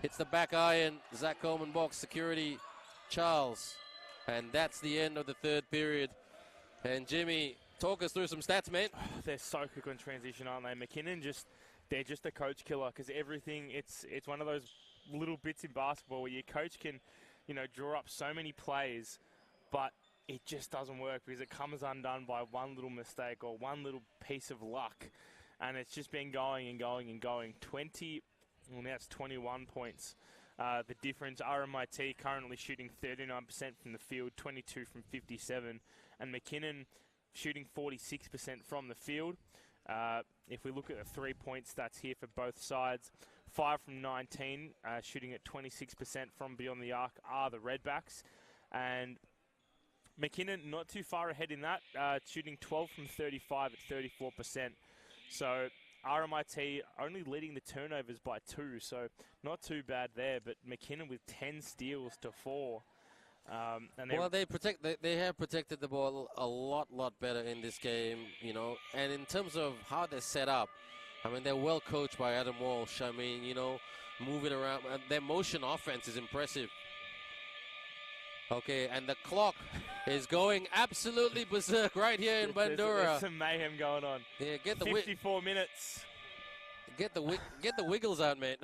Hits the back iron. Zach Coleman box. Security. Charles. And that's the end of the third period. And Jimmy, talk us through some stats, mate. They're so quick on transition, aren't they? McKinnon, they're just a coach killer, because everything, it's one of those little bits in basketball where your coach can, draw up so many plays, but it just doesn't work because it comes undone by one little mistake or one little piece of luck. And it's just been going and going and going. Now it's 21 points. The difference, RMIT currently shooting 39% from the field, 22 from 57, and McKinnon shooting 46% from the field. If we look at the three-point stats here for both sides, 5 from 19, shooting at 26% from beyond the arc are the Redbacks. And McKinnon not too far ahead in that, shooting 12 from 35 at 34%. So RMIT only leading the turnovers by 2, so not too bad there. But McKinnon with 10 steals to 4. Well, they have protected the ball a lot better in this game, And in terms of how they're set up, I mean, they're well coached by Adam Walsh. I mean, moving around. Their motion offense is impressive. Okay, and the clock is going absolutely berserk right here in Bandura. There's some mayhem going on. Yeah, get the 54 minutes. Get the wiggles out, mate.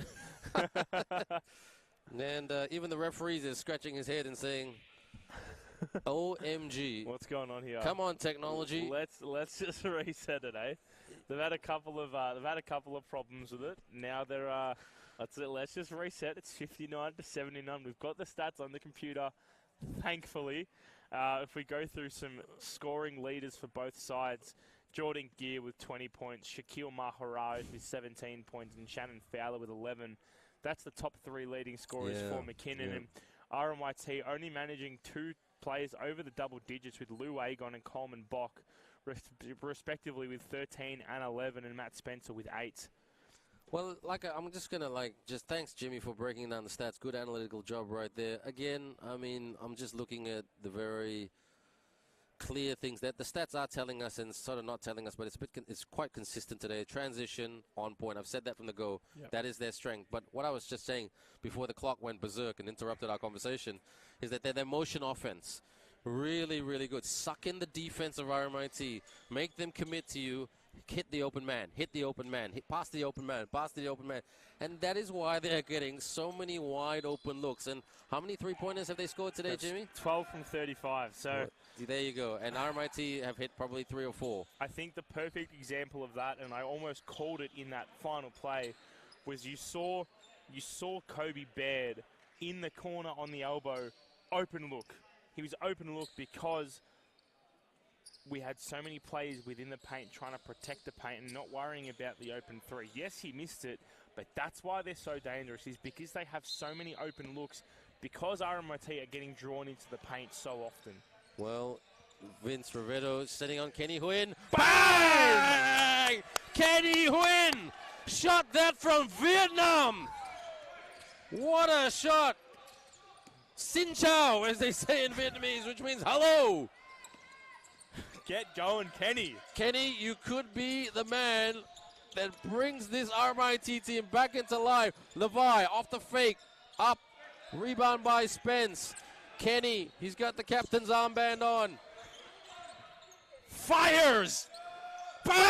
And even the referees is scratching his head and saying, "OMG, what's going on here? Come on, technology." Let's just reset it, eh? They've had a couple of problems with it. Now let's just reset. It's 59 to 79. We've got the stats on the computer, thankfully. If we go through some scoring leaders for both sides, Jordan Gear with 20 points, Shaquille Maharaj with 17 points, and Shannon Fowler with 11. That's the top 3 leading scorers for McKinnon. And RMIT only managing 2 players over the double digits with Lou Agon and Coleman Bock, respectively with 13 and 11, and Matt Spencer with 8. Well, I'm just going to thanks, Jimmy, for breaking down the stats. Good analytical job right there. Again, I mean, I'm just looking at the very clear things that the stats are telling us and sort of not telling us, but it's quite consistent today. Transition on point. I've said that from the go. Yep. That is their strength. But what I was just saying before the clock went berserk and interrupted our conversation is that their motion offense, really, really good. Suck in the defense of RMIT. Make them commit to you. Hit the open man, hit the open man, pass the open man, pass the open man. And that is why they're getting so many wide open looks. And how many three-pointers have they scored today, Jimmy? 12 from 35. So there you go. And RMIT have hit probably 3 or 4. I think the perfect example of that, and I almost called it in that final play, was you saw Kobe Baird in the corner on the elbow, open look. He was open look because we had so many players within the paint trying to protect the paint and not worrying about the open 3. Yes, he missed it, but that's why they're so dangerous, is because they have so many open looks, because RMIT are getting drawn into the paint so often. Well, Vince Rivetto sitting on Kenny Huynh. Bang! Kenny Huynh shot that from Vietnam. What a shot. Xin chào, as they say in Vietnamese, which means hello. Get going, Kenny. Kenny, you could be the man that brings this RMIT team back into life. Levi off the fake, up, rebound by Spence. Kenny, he's got the captain's armband on. Fires! Bang!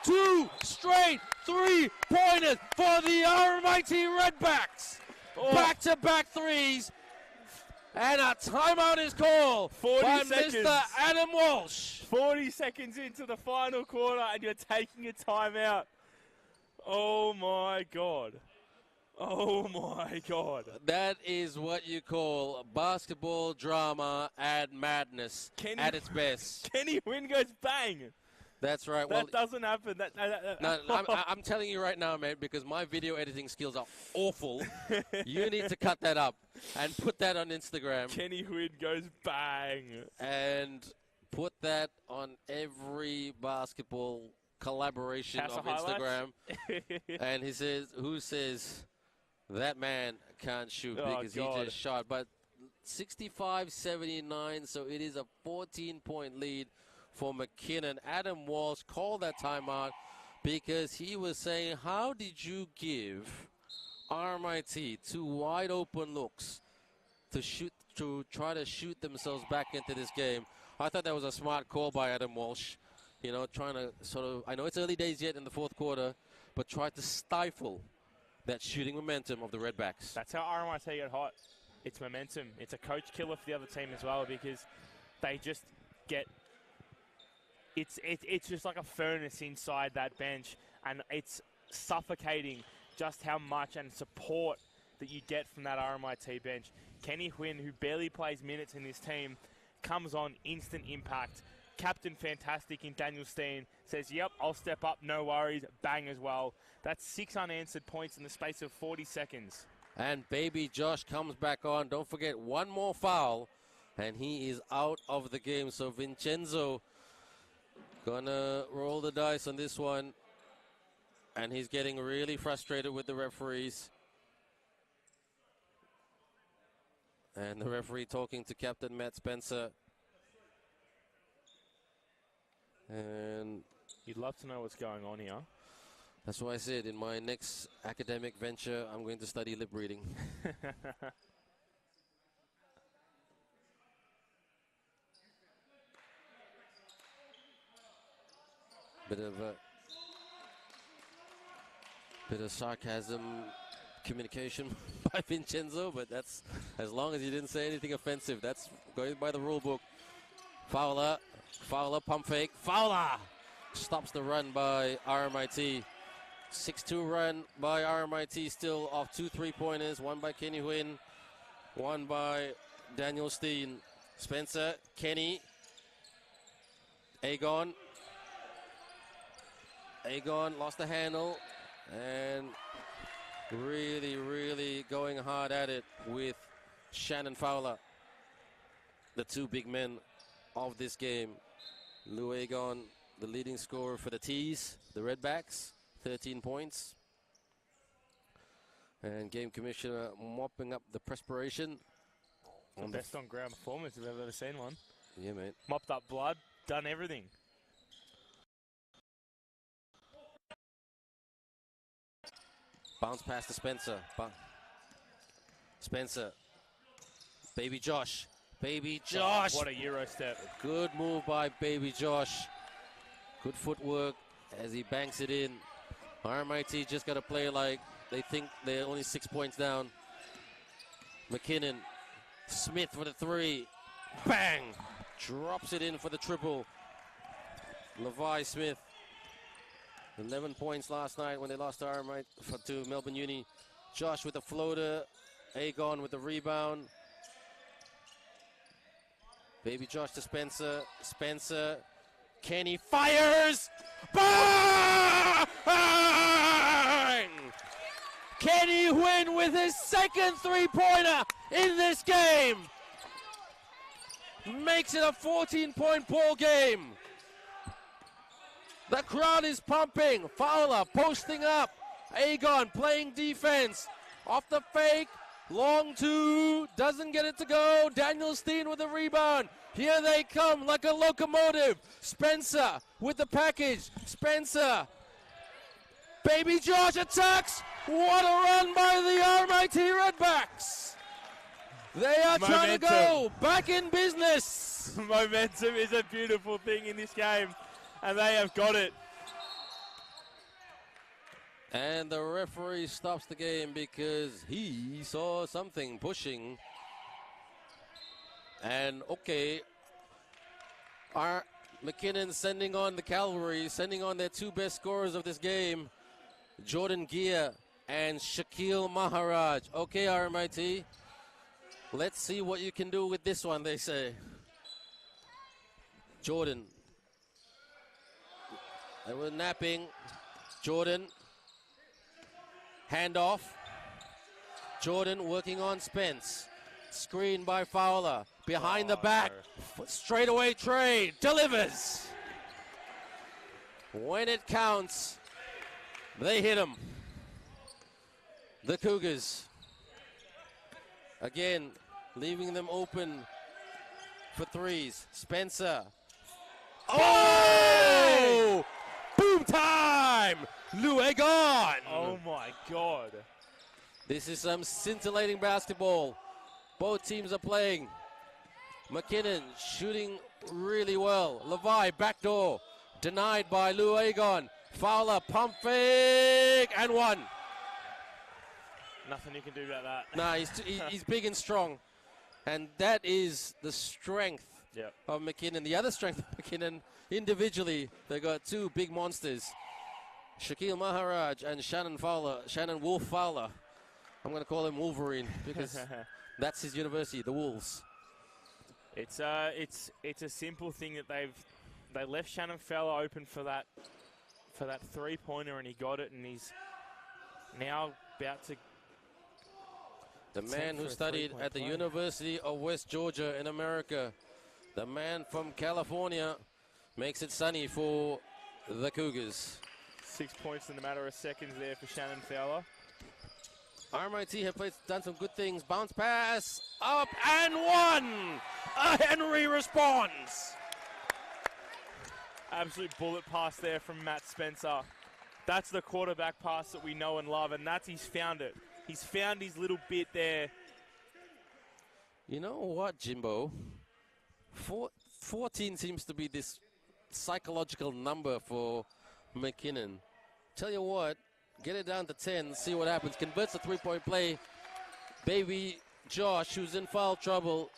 2 straight 3-pointers for the RMIT Redbacks. Back-to-back threes. And a timeout is called by Mr. Adam Walsh. 40 seconds into the final quarter and you're taking a timeout. Oh, my God. Oh, my God. That is what you call basketball drama and madness at its best. Kenny Huynh goes bang. That's right. That doesn't happen. No, I'm telling you right now, mate, because my video editing skills are awful. You need to cut that up and put that on Instagram. Kenny Huynh goes bang. And put that on every basketball collaboration House of of Instagram. And he says, who says that man can't shoot because he just shot. But 65-79, so it is a 14-point lead for McKinnon. Adam Walsh called that timeout because he was saying, how did you give RMIT two wide open looks to try to shoot themselves back into this game? I thought that was a smart call by Adam Walsh. You know, trying to sort of, I know it's early days yet in the fourth quarter, but try to stifle that shooting momentum of the Redbacks. That's how RMIT get hot. It's momentum. It's a coach killer for the other team as well because they just get... It's just like a furnace inside that bench, and it's suffocating just how much and support that you get from that RMIT bench. Kenny Huynh, who barely plays minutes in this team, comes on, instant impact. Captain fantastic in Daniel Steen says, yep, I'll step up, no worries, bang as well. That's 6 unanswered points in the space of 40 seconds. And baby Josh comes back on. Don't forget, one more foul, and he is out of the game. So Vincenzo gonna roll the dice on this one, and he's getting really frustrated with the referees. And the referee talking to Captain Matt Spencer. And you'd love to know what's going on here. That's why I said in my next academic venture, I'm going to study lip reading. Bit of sarcasm communication by Vincenzo, but that's as long as you didn't say anything offensive. That's going by the rule book. Fowler, pump fake. Fowler stops the run by RMIT. 6-2 run by RMIT, still off 2 3-pointers. One by Kenny Huynh, one by Daniel Steen. Spencer, Kenny, Agon lost the handle and really going hard at it with Shannon Fowler, the two big men of this game. Lou Agon, the leading scorer for the Tees, the Redbacks, 13 points. And game commissioner mopping up the perspiration. The best on-ground performance if I've ever seen one. Yeah, mate. Mopped up blood, done everything. Bounce pass to Spencer. Spencer. Baby Josh. Oh, what a Euro step. Good move by Baby Josh. Good footwork as he banks it in. RMIT just got to play like they think they're only 6 points down. McKinnon. Smith for the 3. Bang! Drops it in for the triple. Levi Smith. 11 points last night when they lost to RMIT to Melbourne Uni. Josh with the floater. Agon with the rebound. Baby Josh to Spencer. Spencer. Kenny fires! Bang! Kenny Huynh with his second three-pointer in this game. Makes it a 14-point ball game. The crowd is pumping. Fowler posting up. Agon playing defense. Off the fake. Long two. Doesn't get it to go. Daniel Steen with the rebound. Here they come like a locomotive. Spencer with the package. Spencer. Baby Josh attacks. What a run by the RMIT Redbacks. They are trying to go back in business. Momentum is a beautiful thing in this game, and they have got it. And the referee stops the game because he saw something pushing. And okay, McKinnon sending on the cavalry, sending on their two best scorers of this game, Jordan Gear and Shaquille Maharaj. Okay, RMIT, let's see what you can do with this one, they say. Jordan They were napping. Jordan. Handoff. Jordan working on Spence. Screen by Fowler. Behind the back. No. Straightaway trade. Delivers. When it counts, they hit him. The Cougars. Again, leaving them open for threes. Spencer. Oh! Boom time! Luegon! Oh my God. This is some scintillating basketball. Both teams are playing. McKinnon shooting really well. Levi, backdoor. Denied by Luegon. Fowler, pump fake, and one. Nothing you can do about that. Nah, he's big and strong. And that is the strength of McKinnon. The other strength of McKinnon, individually, they got two big monsters. Shaquille Maharaj and Shannon Wolf Fowler. I'm going to call him Wolverine because that's his university, the Wolves. It's a simple thing that they left Shannon Fowler open for that three-pointer, and he got it, and he's now about to. The man who studied at the University of West Georgia in America, the man from California, makes it sunny for the Cougars. 6 points in a matter of seconds there for Shannon Fowler. RMIT have done some good things. Bounce pass, up and one! Henry responds! Absolute bullet pass there from Matt Spencer. That's the quarterback pass that we know and love, and he's found it. He's found his little bit there. You know what, Jimbo? 14 seems to be this psychological number for McKinnon. Tell you what, get it down to 10, see what happens. Converts the three-point play. Baby Josh, who's in foul trouble,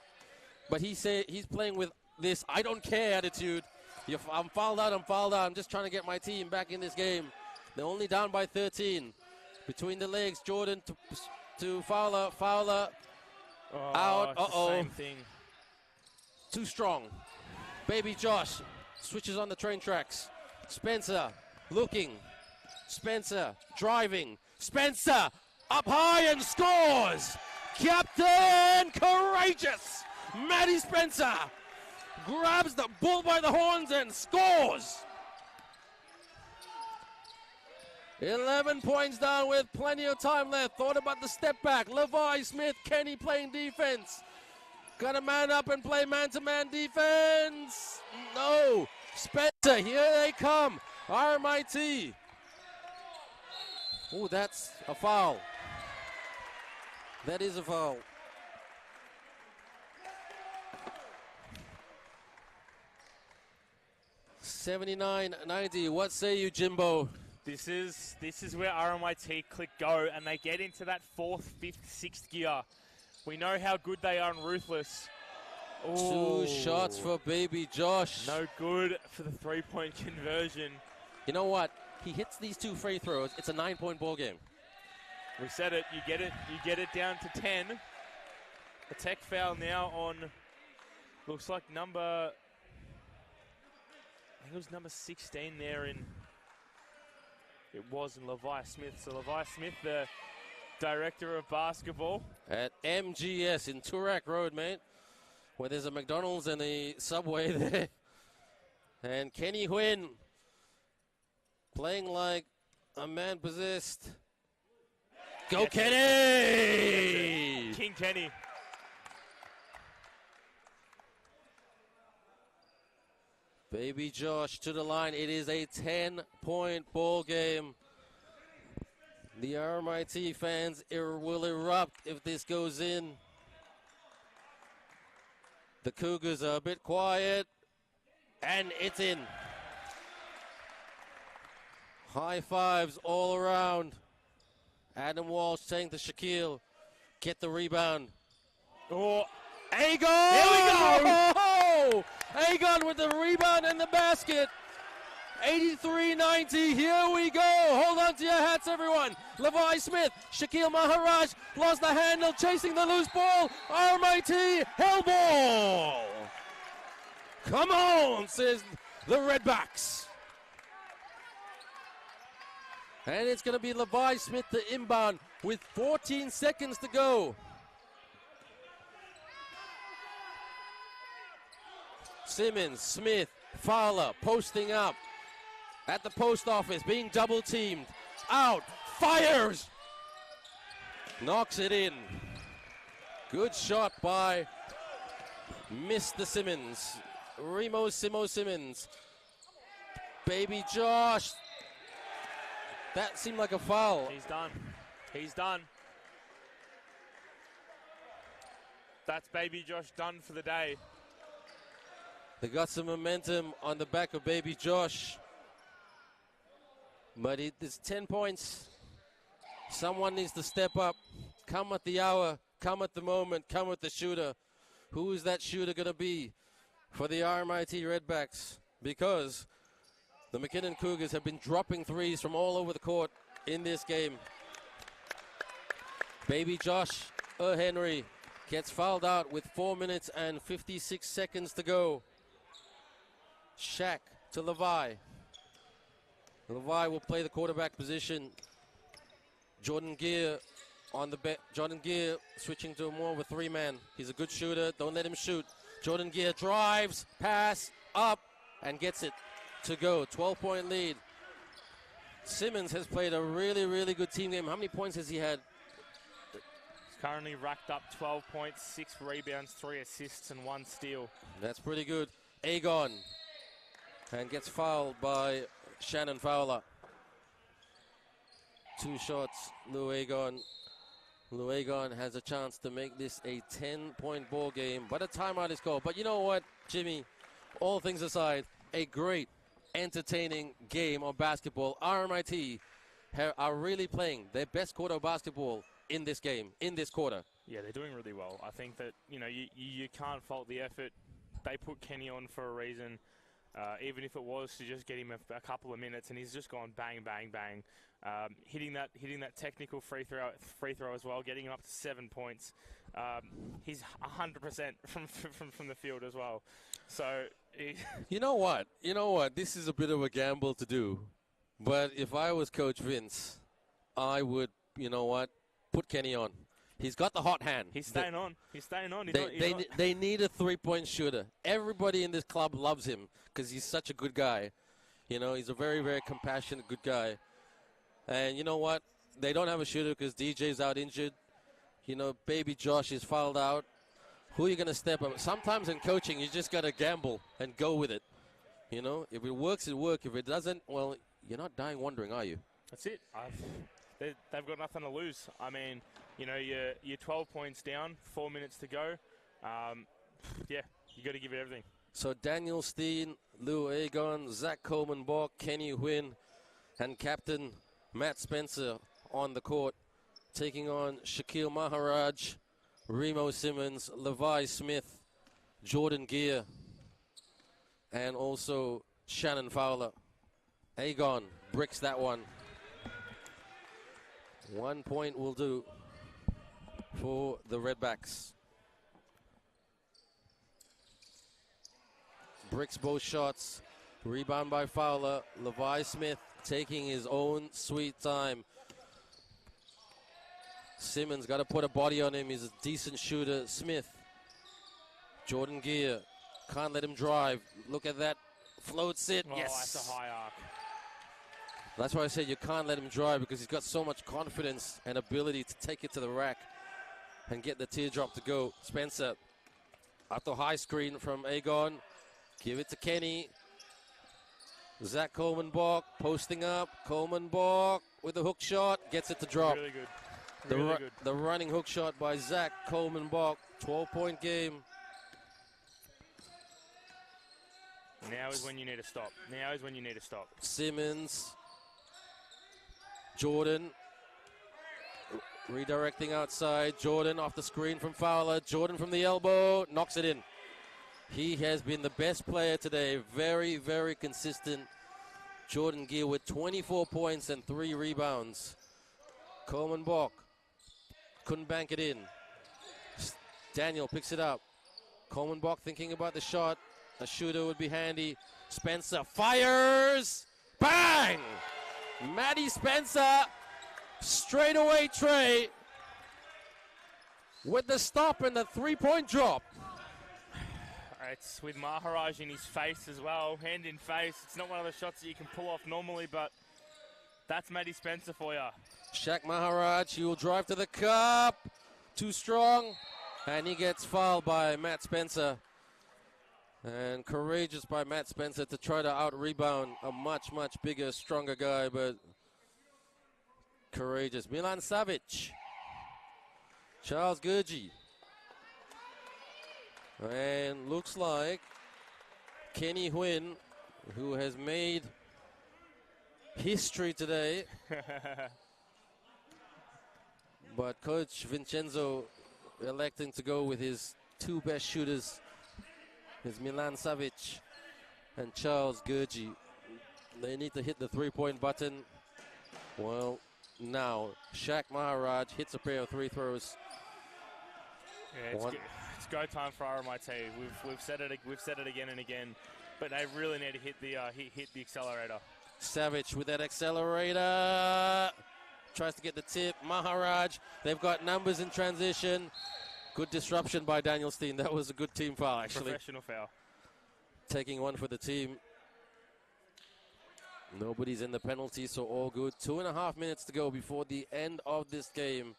but he's playing with this I don't care attitude. I'm fouled out, I'm just trying to get my team back in this game. They're only down by 13. Between the legs, Jordan to Fowler. Fowler out. Same thing. Too strong. Baby Josh switches on the train tracks. Spencer looking. Spencer driving. Spencer up high and scores. Captain Courageous. Matty Spencer grabs the bull by the horns and scores. 11 points down with plenty of time left. Thought about the step back. Levi Smith, Kenny playing defense. Got to man up and play man-to-man defense. No. Spencer, here they come. RMIT. Oh, that's a foul. That is a foul. $79.90. What say you, Jimbo? This is where RMIT click go, and they get into that 4th, 5th, 6th gear. We know how good they are and ruthless. Ooh. 2 shots for Baby Josh. No good for the three-point conversion. You know what? He hits these 2 free throws. It's a 9-point ball game. We said it. You get it down to 10. A tech foul now on. Looks like I think it was number 16 there in. It was in Levi Smith. So Levi Smith, the director of basketball. At MGS in Turak Road, mate, where there's a McDonald's and a Subway there. And Kenny Huynh playing like a man possessed. Go Kenny! King Kenny. Baby Josh to the line. It is a 10-point ball game. The RMIT fans will erupt if this goes in. The Cougars are a bit quiet, and it's in. High fives all around. Adam Walsh saying to Shaquille, get the rebound. Oh, Agon! Here we go! Oh! Agon with the rebound and the basket. 83-90, here we go. Hold on to your hats, everyone. Levi Smith, Shaquille Maharaj lost the handle, chasing the loose ball. RMIT, hell ball. Come on, says the Redbacks. And it's going to be Levi Smith to inbound with 14 seconds to go. Simmons, Smith, Fowler posting up at the post office, being double teamed. Out, fires! Knocks it in. Good shot by Mr. Simmons. Simo Simmons. Baby Josh. That seemed like a foul. He's done. He's done. That's Baby Josh done for the day. They got some momentum on the back of Baby Josh. But it's 10 points. Someone needs to step up. Come at the hour. Come at the moment. Come with the shooter. Who is that shooter going to be for the RMIT Redbacks? Because the McKinnon Cougars have been dropping threes from all over the court in this game. Baby Josh Henry gets fouled out with 4 minutes and 56 seconds to go. Shaq to Levi. Levi will play the quarterback position. Jordan Gear on the Jordan Gear switching to more of a three-man. He's a good shooter. Don't let him shoot. Jordan Gear drives, pass, up, and gets it to go. 12-point lead. Simmons has played a really, really good team game. How many points has he had? He's currently racked up 12 points, 6 rebounds, 3 assists, and 1 steal. That's pretty good. Agon. And gets fouled by Shannon Fowler. 2 shots, Lou Agon. Lou Agon has a chance to make this a 10-point ball game, but a timeout is called. But you know what, Jimmy? All things aside, a great, entertaining game of basketball. RMIT are really playing their best quarter of basketball in this game, in this quarter. Yeah, they're doing really well. I think that, you can't fault the effort. They put Kenny on for a reason. Even if it was to just get him a couple of minutes, and he's just gone bang, bang, bang, hitting that technical free throw as well, getting him up to 7 points. He's 100% from the field as well. So, you know what? This is a bit of a gamble to do, but if I was Coach Vince, I would, put Kenny on. He's got the hot hand. He's staying on. They need a three-point shooter. Everybody in this club loves him because he's such a good guy. He's a very, very compassionate, good guy. And you know what? They don't have a shooter because DJ's out injured. Baby Josh is fouled out. Who are you going to step up? Sometimes in coaching, you just got to gamble and go with it. If it works, it works. If it doesn't, well, you're not dying wondering, are you? That's it. They've got nothing to lose. I mean, you're 12 points down, 4 minutes to go. Yeah, you got to give it everything. So Daniel Steen, Lou Agon, Zach Coleman-Bork, Kenny Huynh, and Captain Matt Spencer on the court, taking on Shaquille Maharaj, Remo Simmons, Levi Smith, Jordan Gear, and also Shannon Fowler. Agon bricks that one. 1 point will do for the Redbacks. Bricks both shots. Rebound by Fowler. Levi Smith taking his own sweet time. Simmons got to put a body on him. He's a decent shooter. Smith. Jordan Gear. Can't let him drive. Look at that. Floats it. Oh, yes. That's a high arc. That's why I said you can't let him drive, because he's got so much confidence and ability to take it to the rack and get the teardrop to go. Spencer at the high screen from Agon. Give it to Kenny. Zach Coleman-Bork posting up. Coleman-Bork with a hook shot. Gets it to drop. Really good. Really good. The running hook shot by Zach Coleman-Bork. 12-point game. Now is when you need to stop. Now is when you need to stop. Simmons. Jordan. Redirecting outside. Jordan off the screen from Fowler. Jordan from the elbow. Knocks it in. He has been the best player today. Very, very consistent. Jordan Gear with 24 points and 3 rebounds. Coleman-Bork couldn't bank it in. Daniel picks it up. Coleman-Bork thinking about the shot. A shooter would be handy. Spencer fires. Bang! Maddie Spencer, straightaway tray with the stop and the three-point drop. It's with Maharaj in his face as well, hand in face. It's not one of the shots that you can pull off normally, but that's Maddie Spencer for you. Shaq Maharaj, he will drive to the cup. Too strong, and he gets fouled by Matt Spencer. And courageous by Matt Spencer to try to out-rebound a much, much bigger, stronger guy, but courageous. Milan Savic, Charles Gurji. And looks like Kenny Huynh, who has made history today. But Coach Vincenzo electing to go with his two best shooters, his Milan Savic and Charles Gurji. They need to hit the three-point button. Well, now Shaq Maharaj hits a pair of three throws. Yeah, it's go time for RMIT. We've said it again and again, but they really need to hit the accelerator. Savage with that accelerator. Tries to get the tip. Maharaj, they've got numbers in transition. Good disruption by Daniel Steen. That was a good team foul, actually. Professional foul. Taking one for the team. Nobody's in the penalty, so all good. 2.5 minutes to go before the end of this game.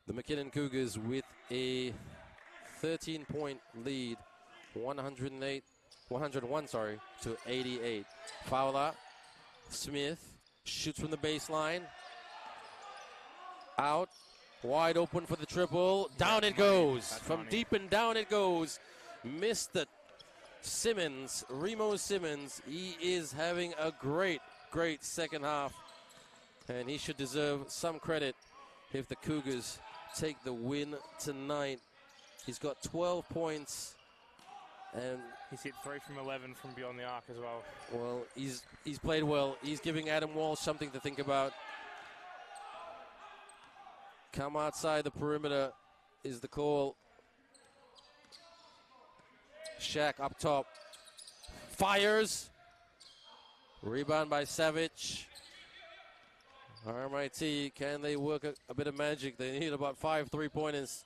The McKinnon Cougars with a 13-point lead, 101 to 88. Fowler, Smith shoots from the baseline. Out, wide open for the triple. Down it goes. From deep and down it goes. Missed it. Simmons, Remo Simmons, he is having a great second half. And he should deserve some credit if the Cougars take the win tonight. He's got 12 points. And he's hit 3 from 11 from beyond the arc as well. Well, he's played well. He's giving Adam Walsh something to think about. Come outside the perimeter is the call. Shaq up top. Fires. Rebound by Savage. RMIT, can they work a bit of magic? They need about 5 3-pointers.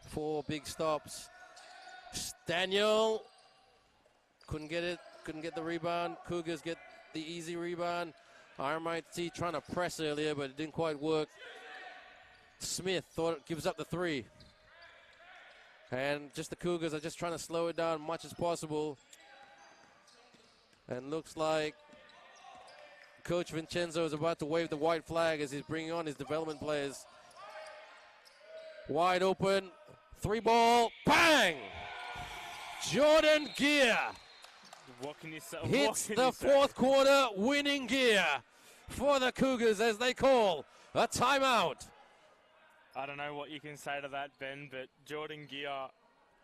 4 big stops. Daniel couldn't get it, couldn't get the rebound. Cougars get the easy rebound. RMIT trying to press earlier, but it didn't quite work. Smith gives up the 3. And just the Cougars are just trying to slow it down much as possible. And looks like Coach Vincenzo is about to wave the white flag as he's bringing on his development players. Wide open, 3-ball, bang! Jordan Gear What can you say? hits the fourth quarter winning gear for the Cougars as they call a timeout. I don't know what you can say to that, Ben, but Jordan Gear,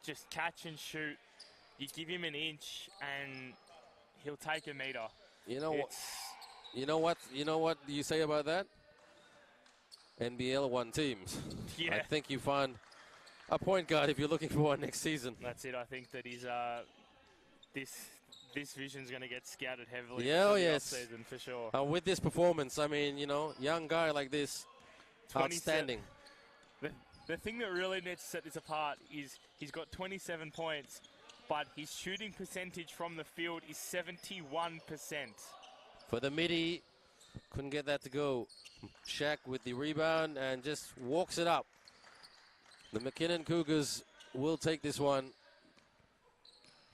just catch and shoot. You give him an inch and he'll take a meter. You know what you say about that? NBL 1 teams. Yeah. I think you find a point guard if you're looking for one next season. That's it. I think that he's this vision's going to get scouted heavily. Yeah, for the yes. offseason for sure. With this performance, I mean, young guy like this, outstanding. The thing that really needs to set this apart is he's got 27 points, but his shooting percentage from the field is 71%. For the midi, couldn't get that to go. Shaq with the rebound and just walks it up. The McKinnon Cougars will take this one.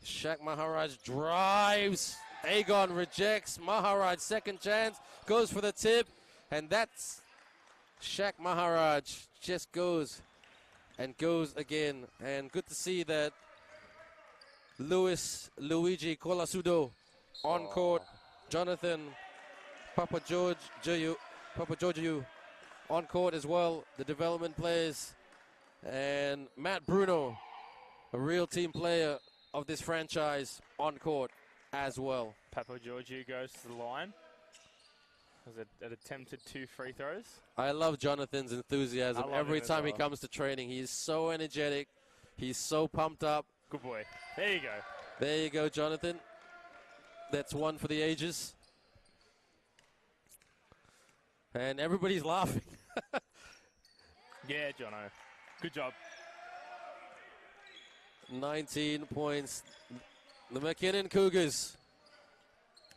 Shaq Maharaj drives. Agon rejects. Maharaj second chance. Goes for the tip. And that's Shaq Maharaj just goes and goes again. And good to see that Luigi Colasudo on court. Jonathan Papageorgiou on court as well. The development players. And Matt Bruno, a real team player of this franchise, on court as well. Papageorgiou goes to the line. Was it an attempted 2 free throws? I love Jonathan's enthusiasm. Every time he well. comes to training, he's so energetic. He's so pumped up. Good boy. There you go. There you go, Jonathan. That's one for the ages. And everybody's laughing. Yeah, Jono. Good job. 19 points. The McKinnon Cougars.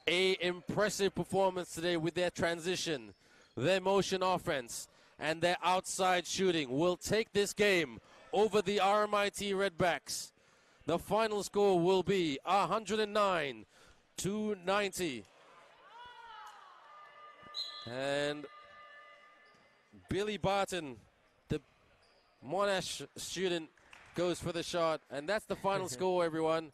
A impressive performance today with their transition, their motion offense, and their outside shooting will take this game over the RMIT Redbacks. The final score will be 109-90. And Billy Barton, the Monash student, goes for the shot. And that's the final score, everyone.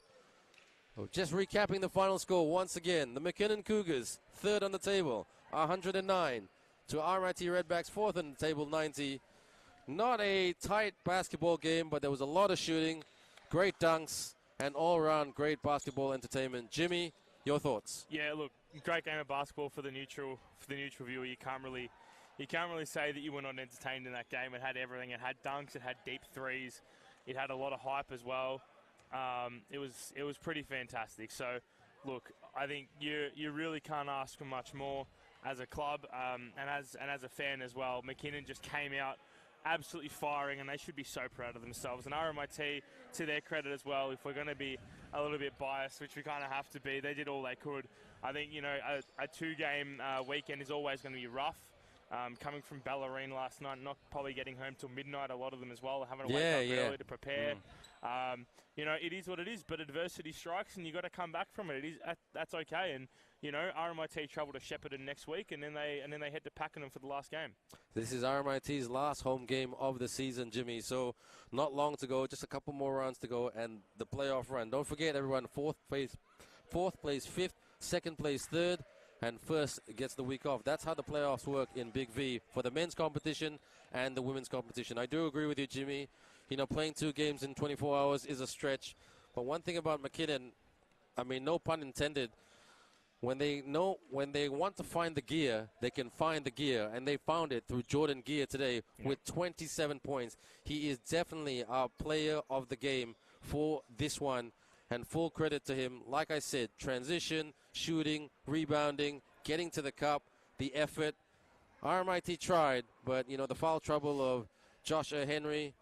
Just recapping the final score once again. The McKinnon Cougars, third on the table, 109. To RMIT Redbacks, fourth on the table, 90. Not a tight basketball game, but there was a lot of shooting, great dunks, and all-around great basketball entertainment. Jimmy, your thoughts? Yeah, look, great game of basketball for the neutral viewer. You can't really say that you were not entertained in that game. It had everything. It had dunks. It had deep threes. It had a lot of hype as well. It was pretty fantastic. So, look, I think you really can't ask for much more as a club and as a fan as well. McKinnon just came out absolutely firing, and they should be so proud of themselves. And RMIT, to their credit as well, if we're going to be a little bit biased, which we kind of have to be, they did all they could. I think, you know, a two-game weekend is always going to be rough. Coming from Ballerine last night, not probably getting home till midnight, a lot of them as well, having to wake up early to prepare. You know, it is what it is, but adversity strikes and you got to come back from it. That's okay. And, you know, RMIT travel to Shepparton next week, and then they head to Pakenham for the last game. This is RMIT's last home game of the season, Jimmy. So not long to go, just a couple more rounds to go, and the playoff run. Don't forget, everyone, fourth place fifth, second place third, and first gets the week off. That's how the playoffs work in Big V for the men's competition and the women's competition. I do agree with you, Jimmy. You know, playing 2 games in 24 hours is a stretch. But one thing about McKinnon, I mean, no pun intended, when they want to find the gear, they can find the gear. And they found it through Jordan Gear today with 27 points. He is definitely our player of the game for this one. And full credit to him. Like I said, transition, shooting, rebounding, getting to the cup, the effort. RMIT tried, but, you know, the foul trouble of Joshua Henry,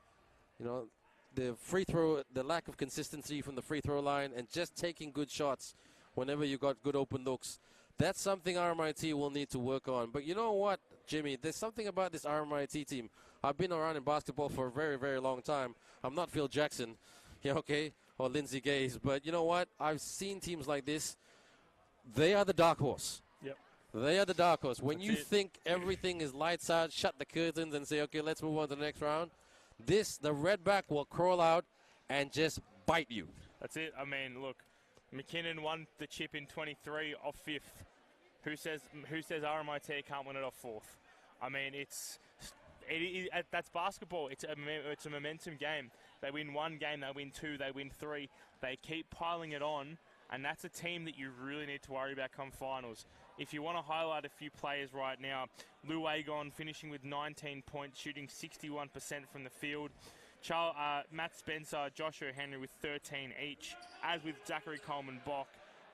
you know, the free throw, the lack of consistency from the free throw line, and just taking good shots whenever you got good open looks. That's something RMIT will need to work on. But you know what, Jimmy? There's something about this RMIT team. I've been around in basketball for a very, very long time. I'm not Phil Jackson, yeah, okay, or Lindsey Gaze. But you know what? I've seen teams like this. They are the dark horse. Yep. They are the dark horse. When you think everything is lights out, shut the curtains and say, okay, let's move on to the next round. The Redback will crawl out and just bite you. That's it. I mean, look, McKinnon won the chip in 23 off 5th. Who says RMIT can't win it off 4th? I mean, that's basketball. It's a momentum game. They win 1 game, they win 2, they win 3. They keep piling it on, and that's a team that you really need to worry about come finals. If you want to highlight a few players right now, Lou Agon finishing with 19 points, shooting 61% from the field. Matt Spencer, Joshua Henry with 13 each, as with Zachary Coleman-Bock.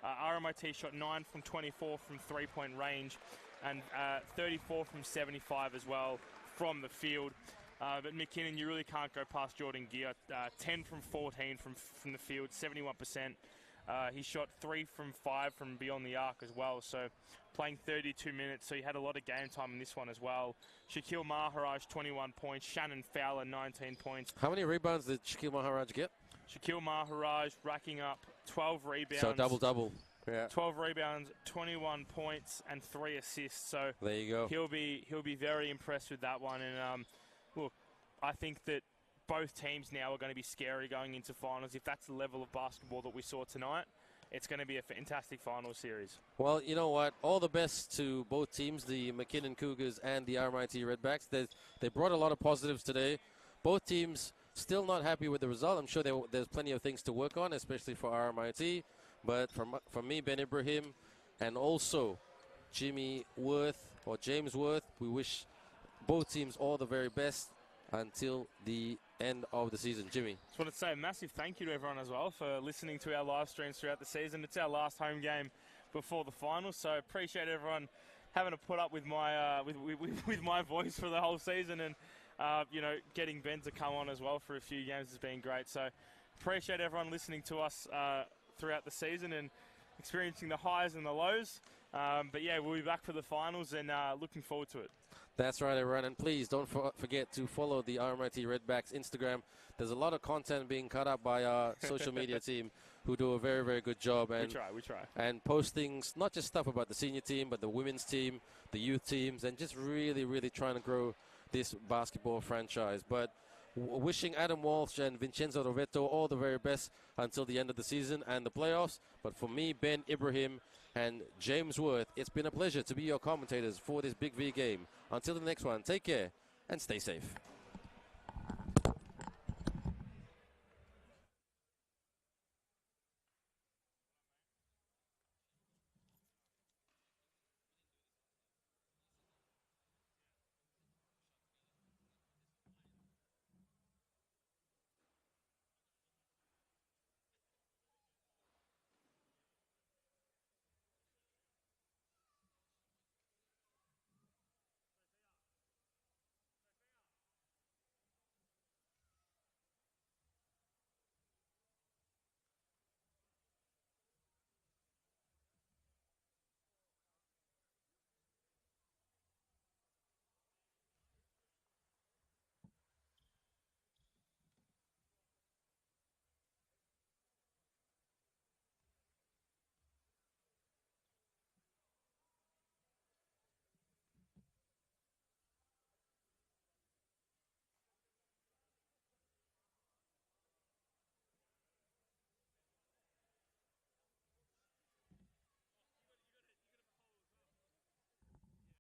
RMIT shot 9 from 24 from three-point range, and 34 from 75 as well from the field. But McKinnon, you really can't go past Jordan Gear. 10 from 14 from the field, 71%. He shot 3 from 5 from beyond the arc as well, so playing 32 minutes, so he had a lot of game time in this one as well. Shaquille Maharaj, 21 points. Shannon Fowler, 19 points. How many rebounds did Shaquille Maharaj get? Shaquille Maharaj racking up 12 rebounds. So double-double. Yeah. 12 rebounds, 21 points, and 3 assists. So there you go. He'll be very impressed with that one. And look, I think that both teams now are going to be scary going into finals. If that's the level of basketball that we saw tonight, it's going to be a fantastic final series. Well, you know what? All the best to both teams, the McKinnon Cougars and the RMIT Redbacks. They brought a lot of positives today. Both teams still not happy with the result. I'm sure there's plenty of things to work on, especially for RMIT. But from me, Ben Ibrahim, and also James Worth, we wish both teams all the very best until the end of the season. Jimmy. Just want to say a massive thank you to everyone as well for listening to our live streams throughout the season. It's our last home game before the finals, so appreciate everyone having to put up with my with my voice for the whole season, and getting Ben to come on as well for a few games has been great. So appreciate everyone listening to us throughout the season and experiencing the highs and the lows. But yeah, we'll be back for the finals and looking forward to it. That's right, everyone. And please don't forget to follow the RMIT Redbacks Instagram. There's a lot of content being cut up by our social media team who do a very, very good job. And we try. And posting not just stuff about the senior team, but the women's team, the youth teams, and just really, really trying to grow this basketball franchise. But wishing Adam Walsh and Vincenzo Rovetto all the very best until the end of the season and the playoffs. But for me, Ben Ibrahim and James Worth, it's been a pleasure to be your commentators for this Big V game. Until the next one, take care and stay safe.